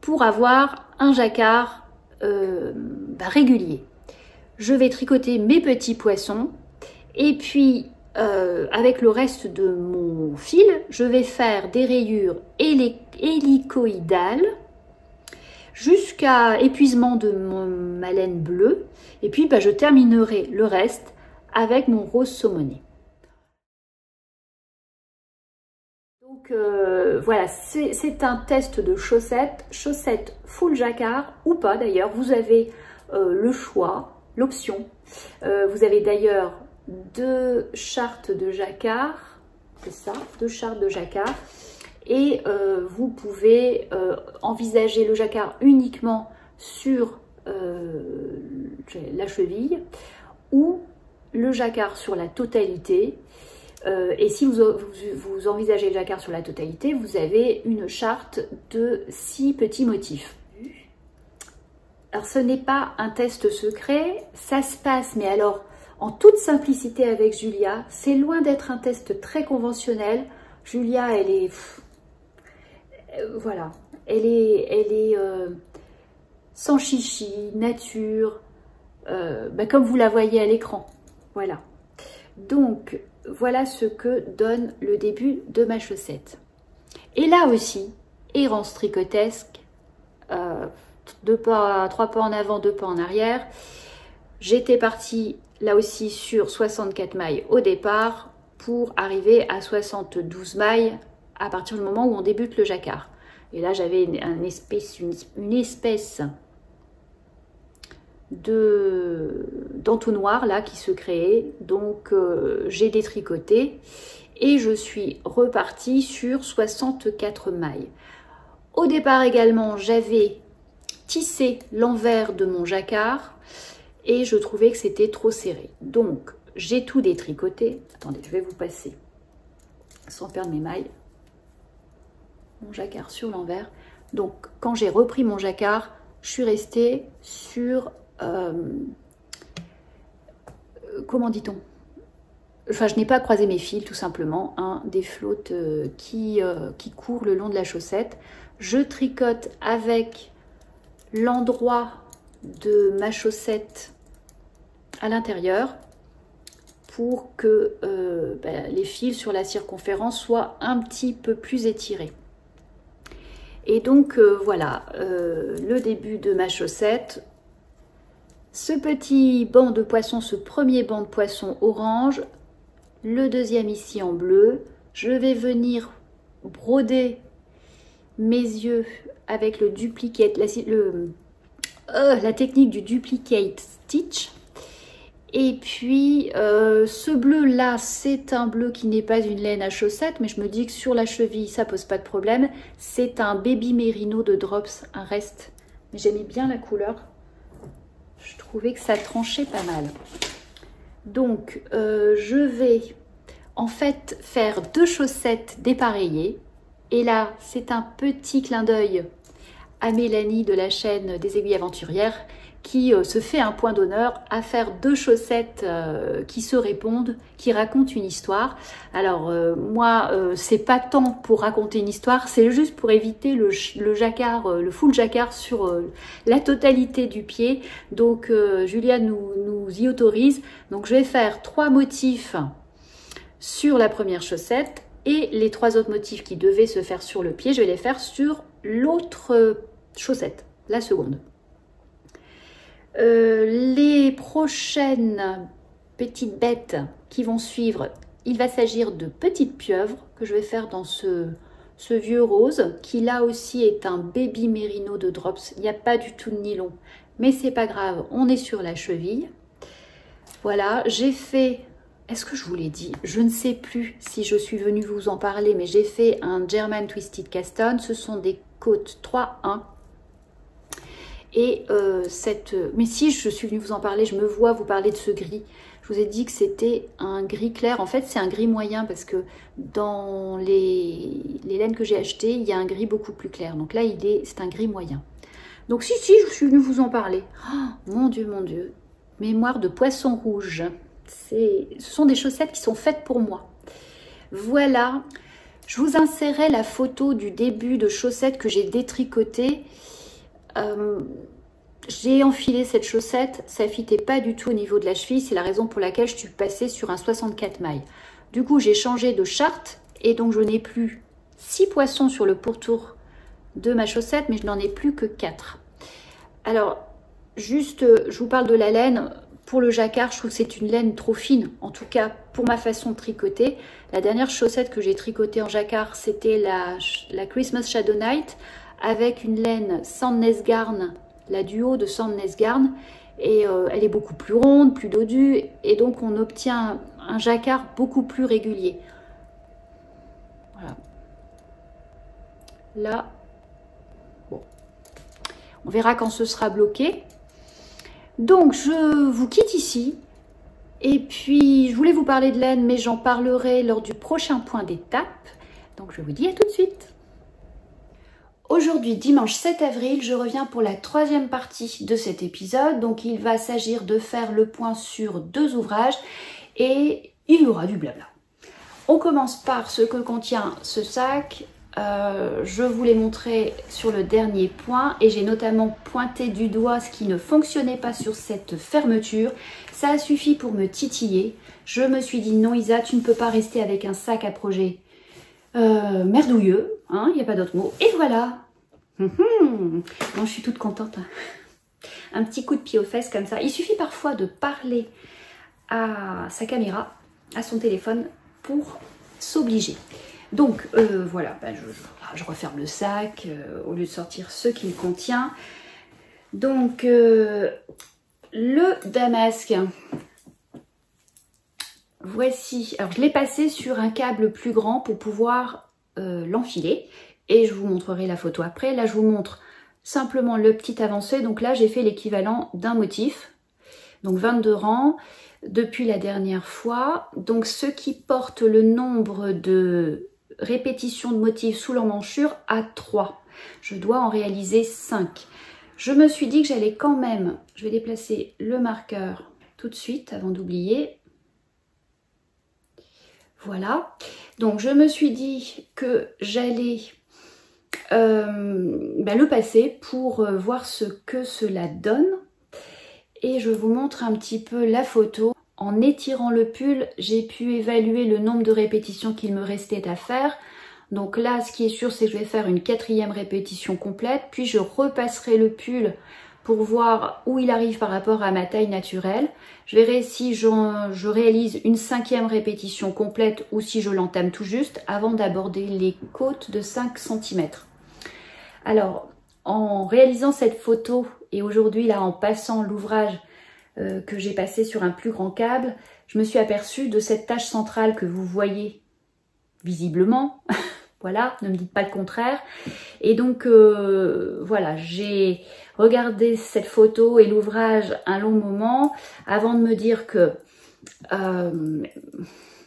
A: pour avoir un jacquard régulier. Je vais tricoter mes petits poissons et puis avec le reste de mon fil, je vais faire des rayures hélicoïdales jusqu'à épuisement de ma laine bleue. Et puis, je terminerai le reste avec mon rose saumonné. Donc, voilà, c'est un test de chaussettes full jacquard ou pas d'ailleurs. Vous avez le choix, l'option. Vous avez d'ailleurs deux chartes de jacquard, c'est ça, deux chartes de jacquard, et vous pouvez envisager le jacquard uniquement sur la cheville ou le jacquard sur la totalité. Et si vous envisagez le jacquard sur la totalité, vous avez une charte de 6 petits motifs. Alors ce n'est pas un test secret, ça se passe, mais alors en toute simplicité avec Julia. C'est loin d'être un test très conventionnel. Julia, elle est... voilà. Elle est sans chichi, nature, comme vous la voyez à l'écran. Voilà. Donc, voilà ce que donne le début de ma chaussette. Et là aussi, errance tricotesque, 3 pas en avant, 2 pas en arrière. J'étais partie là aussi sur 64 mailles au départ pour arriver à 72 mailles à partir du moment où on débute le jacquard. Et là, j'avais une espèce d'entonnoir là qui se créait. Donc, j'ai détricoté et je suis repartie sur 64 mailles. Au départ également, j'avais tissé l'envers de mon jacquard et je trouvais que c'était trop serré. Donc, j'ai tout détricoté. Attendez, je vais vous passer, sans perdre mes mailles, mon jacquard sur l'envers. Donc, quand j'ai repris mon jacquard, je suis restée sur... comment dit-on? Enfin, je n'ai pas croisé mes fils, tout simplement, hein, des flottes qui courent le long de la chaussette. Je tricote avec l'endroit de ma chaussette à l'intérieur pour que les fils sur la circonférence soient un petit peu plus étirés. Et donc, voilà, le début de ma chaussette. Ce petit banc de poisson, ce premier banc de poisson orange, le deuxième ici en bleu. Je vais venir broder mes yeux avec le duplicate, la technique du duplicate stitch. Et puis ce bleu là, c'est un bleu qui n'est pas une laine à chaussettes, mais je me dis que sur la cheville ça pose pas de problème. C'est un baby merino de Drops, un reste, mais j'aimais bien la couleur. Je trouvais que ça tranchait pas mal. Donc, je vais en fait faire 2 chaussettes dépareillées. Et là, c'est un petit clin d'œil à Mélanie de la chaîne des Aiguilles Aventurières qui se fait un point d'honneur à faire 2 chaussettes qui se répondent, qui racontent une histoire. Alors moi, c'est pas tant pour raconter une histoire, c'est juste pour éviter le jacquard, le full jacquard sur la totalité du pied. Donc Julia nous y autorise. Donc je vais faire 3 motifs sur la première chaussette et les 3 autres motifs qui devaient se faire sur le pied, je vais les faire sur l'autre chaussette, la seconde. Les prochaines petites bêtes qui vont suivre, il va s'agir de petites pieuvres que je vais faire dans ce vieux rose qui là aussi est un baby merino de Drops. Il n'y a pas du tout de nylon, mais c'est pas grave, on est sur la cheville. Voilà, j'ai fait, est-ce que je vous l'ai dit? Je ne sais plus si je suis venue vous en parler, mais j'ai fait un German Twisted Cast On. Ce sont des côtes 3-1. Et mais si je suis venue vous en parler, je me vois vous parler de ce gris. Je vous ai dit que c'était un gris clair. En fait, c'est un gris moyen parce que dans les laines que j'ai achetées, il y a un gris beaucoup plus clair. Donc là, c'est un gris moyen. Donc si, je suis venue vous en parler. Oh, mon Dieu, mémoire de poisson rouge. Ce sont des chaussettes qui sont faites pour moi. Voilà. Je vous insérerai la photo du début de chaussettes que j'ai détricotées. J'ai enfilé cette chaussette, ça fitait pas du tout au niveau de la cheville, c'est la raison pour laquelle je suis passée sur un 64 mailles. Du coup, j'ai changé de charte et donc je n'ai plus 6 poissons sur le pourtour de ma chaussette, mais je n'en ai plus que 4. Alors, juste, je vous parle de la laine. Pour le jacquard, je trouve que c'est une laine trop fine, en tout cas pour ma façon de tricoter. La dernière chaussette que j'ai tricotée en jacquard, c'était la Christmas Shadow Night, avec une laine Sandnes Garn, la duo de Sandnes Garn, et elle est beaucoup plus ronde, plus dodue, et donc on obtient un jacquard beaucoup plus régulier. Voilà. Là, bon, on verra quand ce sera bloqué. Donc je vous quitte ici, et puis je voulais vous parler de laine, mais j'en parlerai lors du prochain point d'étape. Donc je vous dis à tout de suite. Aujourd'hui, dimanche 7 avril, je reviens pour la 3e partie de cet épisode. Donc, il va s'agir de faire le point sur 2 ouvrages et il y aura du blabla. On commence par ce que contient ce sac. je vous l'ai montré sur le dernier point et j'ai notamment pointé du doigt ce qui ne fonctionnait pas sur cette fermeture. Ça a suffi pour me titiller. Je me suis dit non Isa, tu ne peux pas rester avec un sac à projet merdouilleux, hein, il n'y a pas d'autre mot. Et voilà. Bon, je suis toute contente. Un petit coup de pied aux fesses comme ça. Il suffit parfois de parler à sa caméra, à son téléphone pour s'obliger. Donc voilà, ben je referme le sac au lieu de sortir ce qu'il contient. Donc le damasque, voici. Alors je l'ai passé sur un câble plus grand pour pouvoir l'enfiler et je vous montrerai la photo après. Là je vous montre simplement le petit avancé. Donc là j'ai fait l'équivalent d'un motif, donc 22 rangs depuis la dernière fois. Donc ce qui porte le nombre de répétition de motifs sous l'emmanchure à 3. Je dois en réaliser 5. Je me suis dit que j'allais quand même, je vais déplacer le marqueur tout de suite avant d'oublier. Voilà. Donc je me suis dit que j'allais le passer pour voir ce que cela donne. Et je vous montre un petit peu la photo. En étirant le pull, j'ai pu évaluer le nombre de répétitions qu'il me restait à faire. Donc là, ce qui est sûr, c'est que je vais faire une 4e répétition complète. Puis je repasserai le pull pour voir où il arrive par rapport à ma taille naturelle. Je verrai si je réalise une 5e répétition complète ou si je l'entame tout juste avant d'aborder les côtes de 5 cm. Alors, en réalisant cette photo et aujourd'hui, là, en passant l'ouvrage que j'ai passé sur un plus grand câble, je me suis aperçue de cette tache centrale que vous voyez visiblement. Voilà, ne me dites pas le contraire. Et donc, voilà, j'ai regardé cette photo et l'ouvrage un long moment avant de me dire que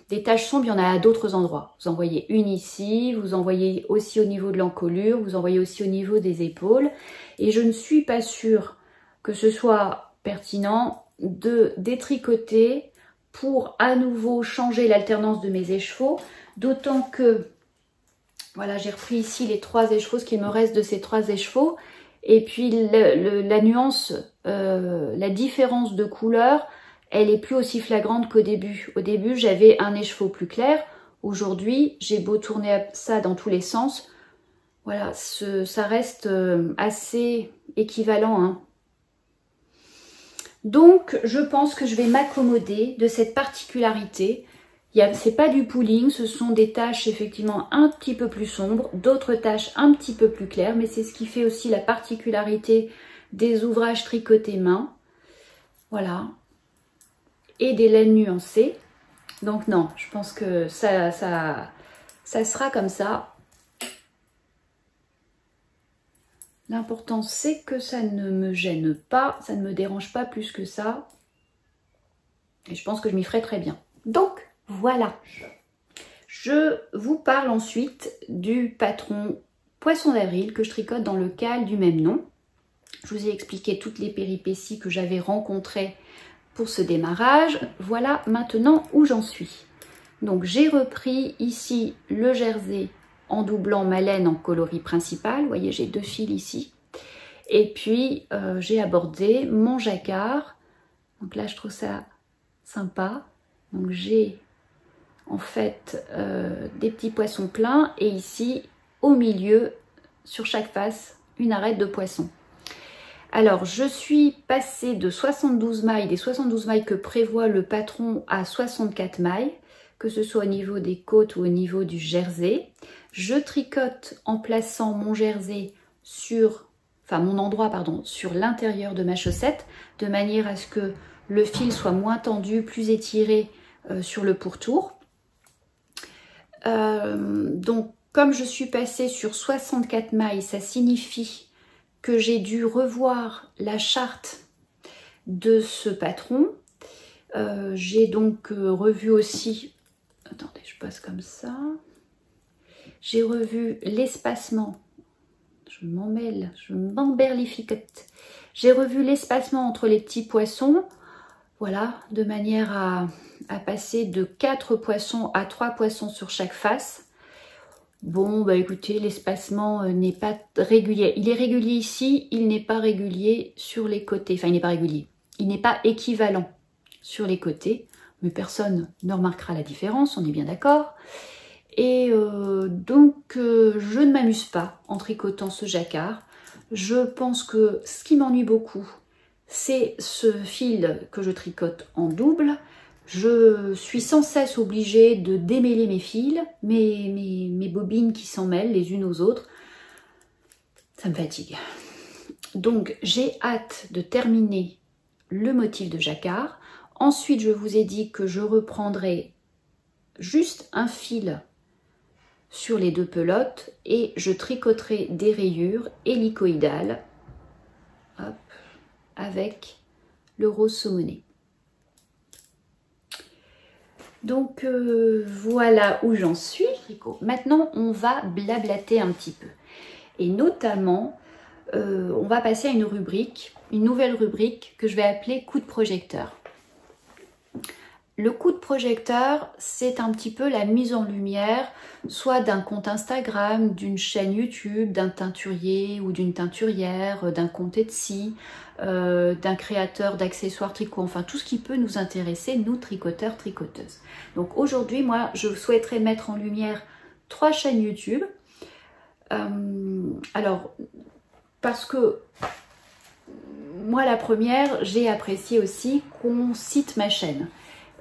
A: des taches sombres, il y en a à d'autres endroits. Vous en voyez une ici, vous en voyez aussi au niveau de l'encolure, vous en voyez aussi au niveau des épaules. Et je ne suis pas sûre que ce soit pertinent de détricoter pour à nouveau changer l'alternance de mes écheveaux, d'autant que voilà, j'ai repris ici les 3 écheveaux, ce qu'il me reste de ces 3 écheveaux, et puis la nuance, la différence de couleur, elle est plus aussi flagrante qu'au début. Au début, j'avais un écheveau plus clair. Aujourd'hui, j'ai beau tourner ça dans tous les sens, voilà, ça reste assez équivalent, hein. Donc, je pense que je vais m'accommoder de cette particularité. C'est pas du pooling, ce sont des taches effectivement un petit peu plus sombres, d'autres taches un petit peu plus claires, mais c'est ce qui fait aussi la particularité des ouvrages tricotés main. Voilà. Et des laines nuancées. Donc non, je pense que ça sera comme ça. L'important, c'est que ça ne me gêne pas, ça ne me dérange pas plus que ça. Et je pense que je m'y ferai très bien. Donc, voilà. Je vous parle ensuite du patron Poisson d'avril que je tricote dans le cal du même nom. Je vous ai expliqué toutes les péripéties que j'avais rencontrées pour ce démarrage. Voilà maintenant où j'en suis. Donc, j'ai repris ici le jersey en doublant ma laine en coloris principal. Vous voyez, j'ai 2 fils ici. Et puis, j'ai abordé mon jacquard. Donc là, je trouve ça sympa. Donc, j'ai en fait des petits poissons pleins. Et ici, au milieu, sur chaque face, une arête de poisson. Alors, je suis passée de 72 mailles, des 72 mailles que prévoit le patron, à 64 mailles, que ce soit au niveau des côtes ou au niveau du jersey. Je tricote en plaçant mon jersey mon endroit, pardon, sur l'intérieur de ma chaussette, de manière à ce que le fil soit moins tendu, plus étiré sur le pourtour. Donc, comme je suis passée sur 64 mailles, ça signifie que j'ai dû revoir la charte de ce patron. J'ai donc revu aussi, attendez, je passe comme ça. J'ai revu l'espacement, je m'emberlificote. J'ai revu l'espacement entre les petits poissons, voilà, de manière à passer de 4 poissons à 3 poissons sur chaque face. Bon, bah écoutez, l'espacement n'est pas régulier. Il est régulier ici, il n'est pas régulier sur les côtés. Enfin, il n'est pas régulier. Il n'est pas équivalent sur les côtés. Mais personne ne remarquera la différence, on est bien d'accord. Et donc, je ne m'amuse pas en tricotant ce jacquard. Je pense que ce qui m'ennuie beaucoup, c'est ce fil que je tricote en double. Je suis sans cesse obligée de démêler mes fils, mes bobines qui s'en mêlent les unes aux autres. Ça me fatigue. Donc, j'ai hâte de terminer le motif de jacquard. Ensuite, je vous ai dit que je reprendrai juste un fil sur les deux pelotes et je tricoterai des rayures hélicoïdales, hop, avec le rose saumoné. Donc voilà où j'en suis. Maintenant, on va blablater un petit peu. Et notamment, on va passer à une rubrique, une nouvelle rubrique que je vais appeler coup de projecteur. Le coup de projecteur, c'est un petit peu la mise en lumière, soit d'un compte Instagram, d'une chaîne YouTube, d'un teinturier ou d'une teinturière, d'un compte Etsy, d'un créateur d'accessoires tricot, enfin tout ce qui peut nous intéresser, nous tricoteurs, tricoteuses. Donc aujourd'hui, moi, je souhaiterais mettre en lumière 3 chaînes YouTube. Alors, parce que moi, la première, j'ai apprécié aussi qu'on cite ma chaîne.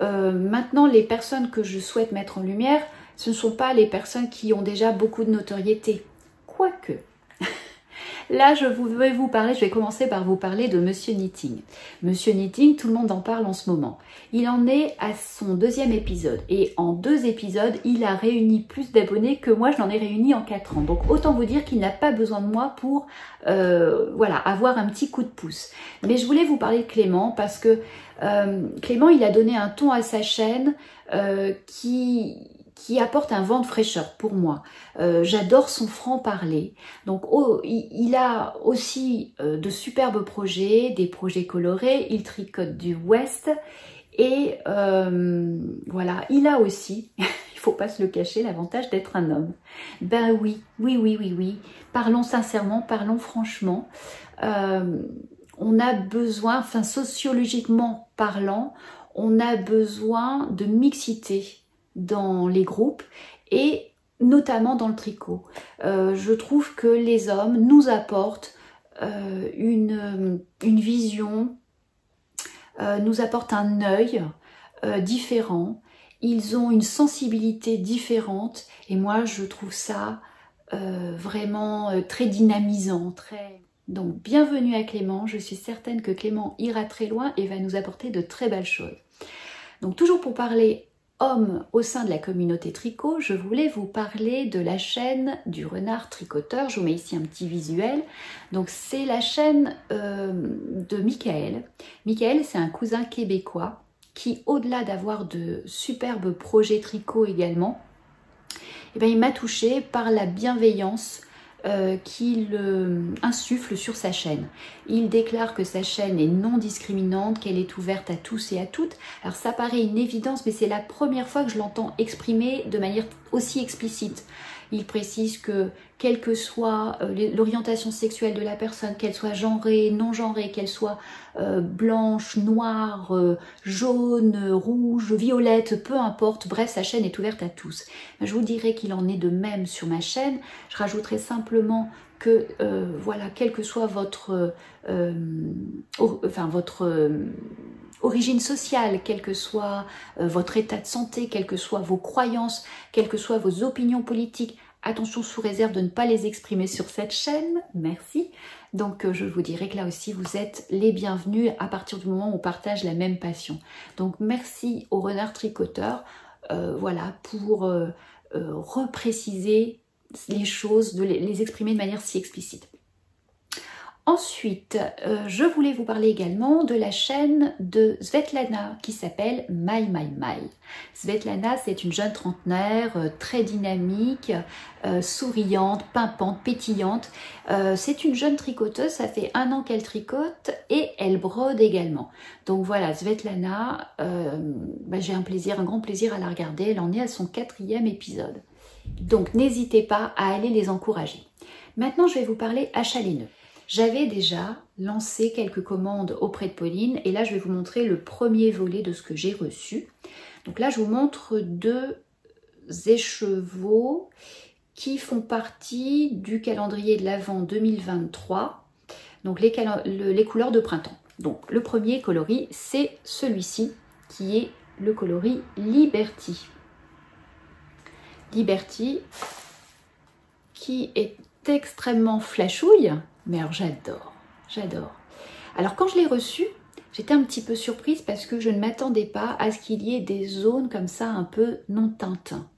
A: Maintenant, les personnes que je souhaite mettre en lumière, ce ne sont pas les personnes qui ont déjà beaucoup de notoriété. Quoique, là, je vais commencer par vous parler de Monsieur Knitting. Monsieur Knitting, tout le monde en parle en ce moment. Il en est à son 2e épisode. Et en 2 épisodes, il a réuni plus d'abonnés que moi, je n'en ai réuni en 4 ans. Donc, autant vous dire qu'il n'a pas besoin de moi pour voilà, avoir un petit coup de pouce. Mais je voulais vous parler de Clément parce que Clément, il a donné un ton à sa chaîne qui apporte un vent de fraîcheur pour moi. J'adore son franc-parler. Donc, il a aussi de superbes projets, des projets colorés. Il tricote du West. Et voilà, il a aussi, il faut pas se le cacher, l'avantage d'être un homme. Ben oui. Parlons sincèrement, parlons franchement. On a besoin, enfin sociologiquement parlant, on a besoin de mixité dans les groupes et notamment dans le tricot. Je trouve que les hommes nous apportent une vision, nous apportent un œil différent. Ils ont une sensibilité différente et moi je trouve ça vraiment très dynamisant, très... Donc bienvenue à Clément, je suis certaine que Clément ira très loin et va nous apporter de très belles choses. Donc toujours pour parler hommes au sein de la communauté tricot, je voulais vous parler de la chaîne du renard tricoteur. Je vous mets ici un petit visuel. Donc c'est la chaîne de Michael. Michael, c'est un cousin québécois qui, au-delà d'avoir de superbes projets tricot également, eh bien, il m'a touchée par la bienveillance qu'il insuffle sur sa chaîne. Il déclare que sa chaîne est non discriminante, qu'elle est ouverte à tous et à toutes. Alors ça paraît une évidence, mais c'est la première fois que je l'entends exprimer de manière aussi explicite. Il précise que quelle que soit l'orientation sexuelle de la personne, qu'elle soit genrée, non genrée, qu'elle soit blanche, noire, jaune, rouge, violette, peu importe, bref, sa chaîne est ouverte à tous. Je vous dirais qu'il en est de même sur ma chaîne. Je rajouterai simplement que, voilà, quelle que soit votre origine sociale, quel que soit votre état de santé, quelles que soient vos croyances, quelles que soient vos opinions politiques, attention sous réserve de ne pas les exprimer sur cette chaîne, merci. Donc je vous dirais que là aussi vous êtes les bienvenus à partir du moment où on partage la même passion. Donc merci au renard tricoteur, voilà, pour repréciser les choses, de les exprimer de manière si explicite. Ensuite, je voulais vous parler également de la chaîne de Svetlana qui s'appelle My My My. Svetlana, c'est une jeune trentenaire très dynamique, souriante, pimpante, pétillante. C'est une jeune tricoteuse, ça fait 1 an qu'elle tricote et elle brode également. Donc voilà, Svetlana, j'ai un grand plaisir à la regarder. Elle en est à son 4e épisode. Donc n'hésitez pas à aller les encourager. Maintenant, je vais vous parler achat laineux. J'avais déjà lancé quelques commandes auprès de Pauline et là, je vais vous montrer le premier volet de ce que j'ai reçu. Donc là, je vous montre 2 écheveaux qui font partie du calendrier de l'Avent 2023, donc les couleurs de printemps. Donc le premier coloris, c'est celui-ci qui est le coloris Liberty. Liberty qui est extrêmement flashouille, mais alors j'adore, j'adore. Alors quand je l'ai reçu, j'étais un petit peu surprise parce que je ne m'attendais pas à ce qu'il y ait des zones comme ça un peu non Tintin.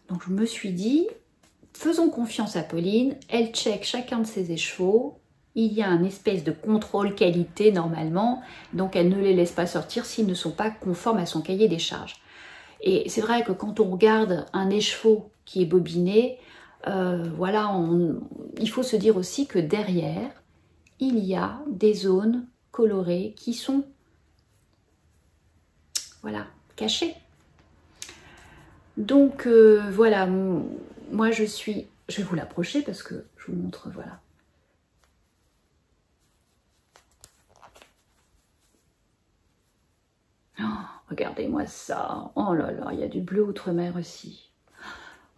A: Donc je me suis dit, faisons confiance à Pauline, elle check chacun de ses écheveaux, il y a un espèce de contrôle qualité normalement, donc elle ne les laisse pas sortir s'ils ne sont pas conformes à son cahier des charges. Et c'est vrai que quand on regarde un écheveau qui est bobiné, voilà, il faut se dire aussi que derrière, il y a des zones colorées qui sont, voilà, cachées. Donc voilà, moi je vais vous l'approcher parce que je vous montre, voilà. Oh, regardez-moi ça, oh là là, il y a du bleu outre-mer aussi.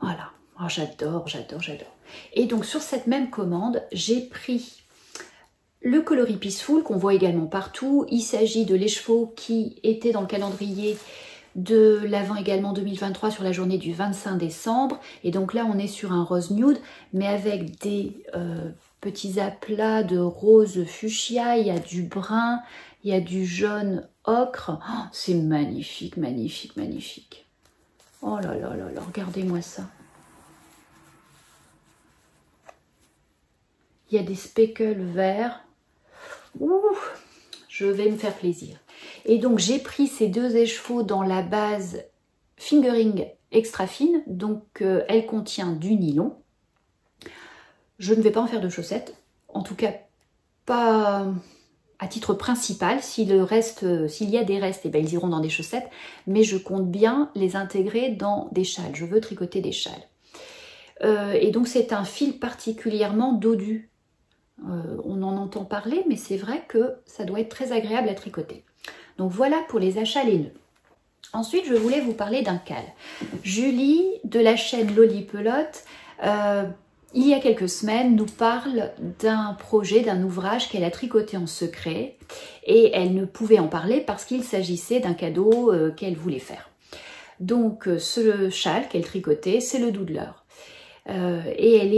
A: Voilà, oh, j'adore, j'adore, j'adore. Et donc sur cette même commande, j'ai pris le coloris Peaceful qu'on voit également partout. Il s'agit de l'écheveau qui était dans le calendrier de l'Avent également 2023 sur la journée du 25 décembre. Et donc là, on est sur un rose nude, mais avec des petits aplats de rose fuchsia. Il y a du brun, il y a du jaune ocre. Oh, c'est magnifique, magnifique, magnifique. Oh là là là là, regardez-moi ça. Il y a des speckles verts. Ouh, je vais me faire plaisir. Et donc j'ai pris ces 2 écheveaux dans la base fingering extra fine, donc elle contient du nylon. Je ne vais pas en faire de chaussettes, en tout cas pas à titre principal. S'il y a des restes, eh bien, ils iront dans des chaussettes, mais je compte bien les intégrer dans des châles. Je veux tricoter des châles. Et donc c'est un fil particulièrement dodu. On en entend parler, mais c'est vrai que ça doit être très agréable à tricoter. Donc voilà pour les achats laineux. Ensuite, je voulais vous parler d'un cal. Julie de la chaîne Lolipelote, il y a quelques semaines, nous parle d'un projet, d'un ouvrage qu'elle a tricoté en secret et elle ne pouvait en parler parce qu'il s'agissait d'un cadeau qu'elle voulait faire. Donc ce châle qu'elle tricotait, c'est le Doodler. Et elle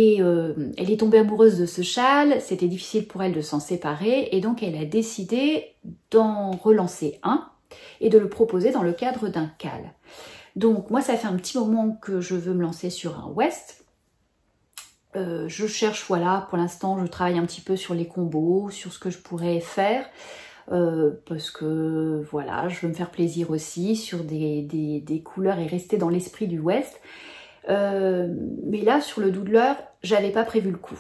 A: est tombée amoureuse de ce châle, c'était difficile pour elle de s'en séparer et donc elle a décidé d'en relancer un et de le proposer dans le cadre d'un cal. Donc moi ça fait un petit moment que je veux me lancer sur un West. Je cherche, voilà, pour l'instant je travaille un petit peu sur les combos, sur ce que je pourrais faire. Parce que voilà, je veux me faire plaisir aussi sur des couleurs et rester dans l'esprit du West. Mais là sur le Doodler j'avais pas prévu le coup,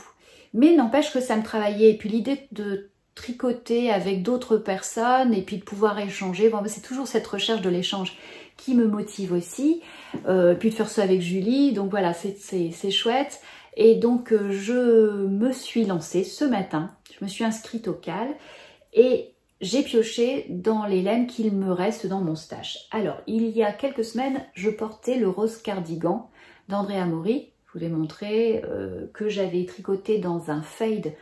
A: mais n'empêche que ça me travaillait, et puis l'idée de tricoter avec d'autres personnes et puis de pouvoir échanger, bon, c'est toujours cette recherche de l'échange qui me motive aussi, puis de faire ça avec Julie, donc voilà, c'est chouette. Et donc je me suis lancée ce matin, je me suis inscrite au cal et j'ai pioché dans les laines qu'il me reste dans mon stash. Alors il y a quelques semaines je portais le rose cardigan d'Andrea Mori. Je vous ai montré que j'avais tricoté dans un fade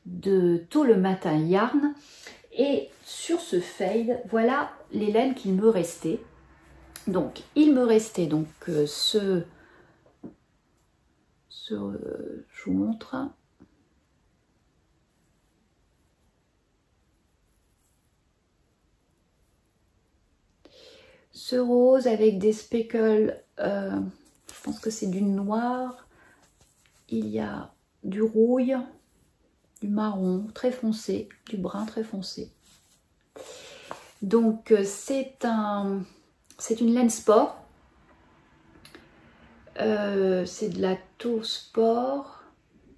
A: de Tôt le matin yarn. Et sur ce fade, voilà les laines qu'il me restait. Donc, il me restait donc je vous montre. Ce rose avec des speckles, je pense que c'est du noir, il y a du rouille, du marron très foncé, du brun très foncé. Donc c'est une laine sport, c'est de la Tau Sport,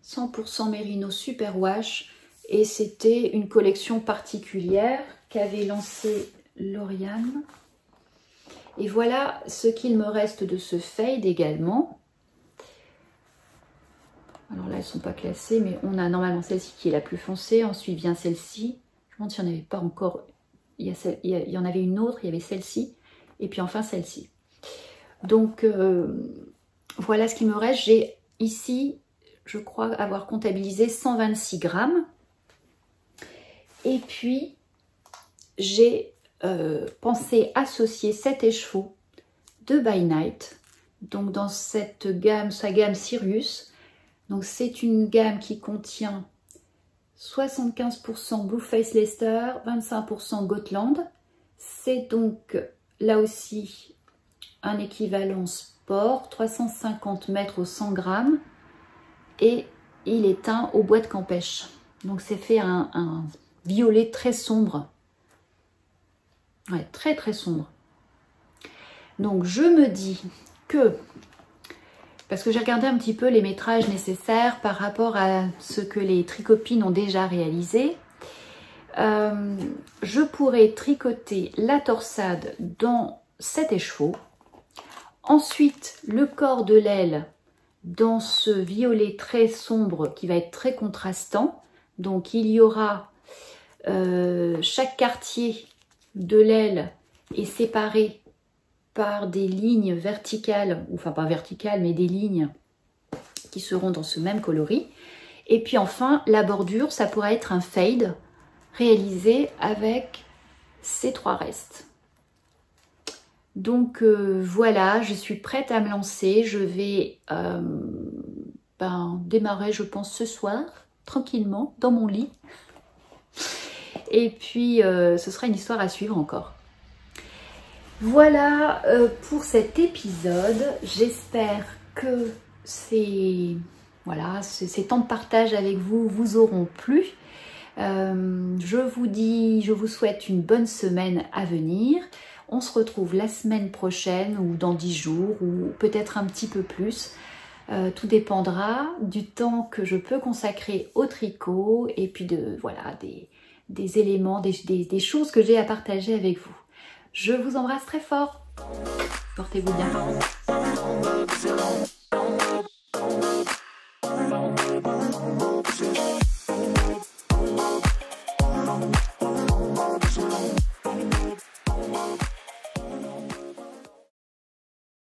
A: 100% mérino super wash, et c'était une collection particulière qu'avait lancée Lauriane. Et voilà ce qu'il me reste de ce fade également. Alors là, elles ne sont pas classées, mais on a normalement celle-ci qui est la plus foncée. Ensuite vient celle-ci. Je me demande s'il n'y en avait pas encore. Il y en avait une autre, il y avait celle-ci. Et puis enfin celle-ci. Donc voilà ce qui me reste. J'ai ici, je crois avoir comptabilisé 126 grammes. Et puis, j'ai pensé associer cet écheveau de By Night. Donc dans cette gamme, sa gamme Sirius. Donc c'est une gamme qui contient 75% Blueface Leicester, 25% Gotland. C'est donc là aussi un équivalent sport, 350 mètres au 100 grammes. Et il est teint au bois de Campèche. Donc c'est fait un violet très sombre. Ouais, très très sombre. Donc je me dis que, parce que j'ai regardé un petit peu les métrages nécessaires par rapport à ce que les tricopines ont déjà réalisé, je pourrais tricoter la torsade dans cet écheveau. Ensuite, le corps de l'aile dans ce violet très sombre qui va être très contrastant. Donc il y aura chaque quartier de l'aile est séparé par des lignes verticales, enfin pas verticales mais des lignes qui seront dans ce même coloris. Et puis enfin la bordure, ça pourra être un fade réalisé avec ces trois restes. Donc voilà, je suis prête à me lancer. Je vais démarrer, je pense, ce soir, tranquillement, dans mon lit. Et puis, ce sera une histoire à suivre encore. Voilà pour cet épisode. J'espère que ces temps de partage avec vous vous auront plu. Je vous souhaite une bonne semaine à venir. On se retrouve la semaine prochaine ou dans 10 jours ou peut-être un petit peu plus. Tout dépendra du temps que je peux consacrer au tricot et puis des éléments, des choses que j'ai à partager avec vous. Je vous embrasse très fort. Portez-vous bien.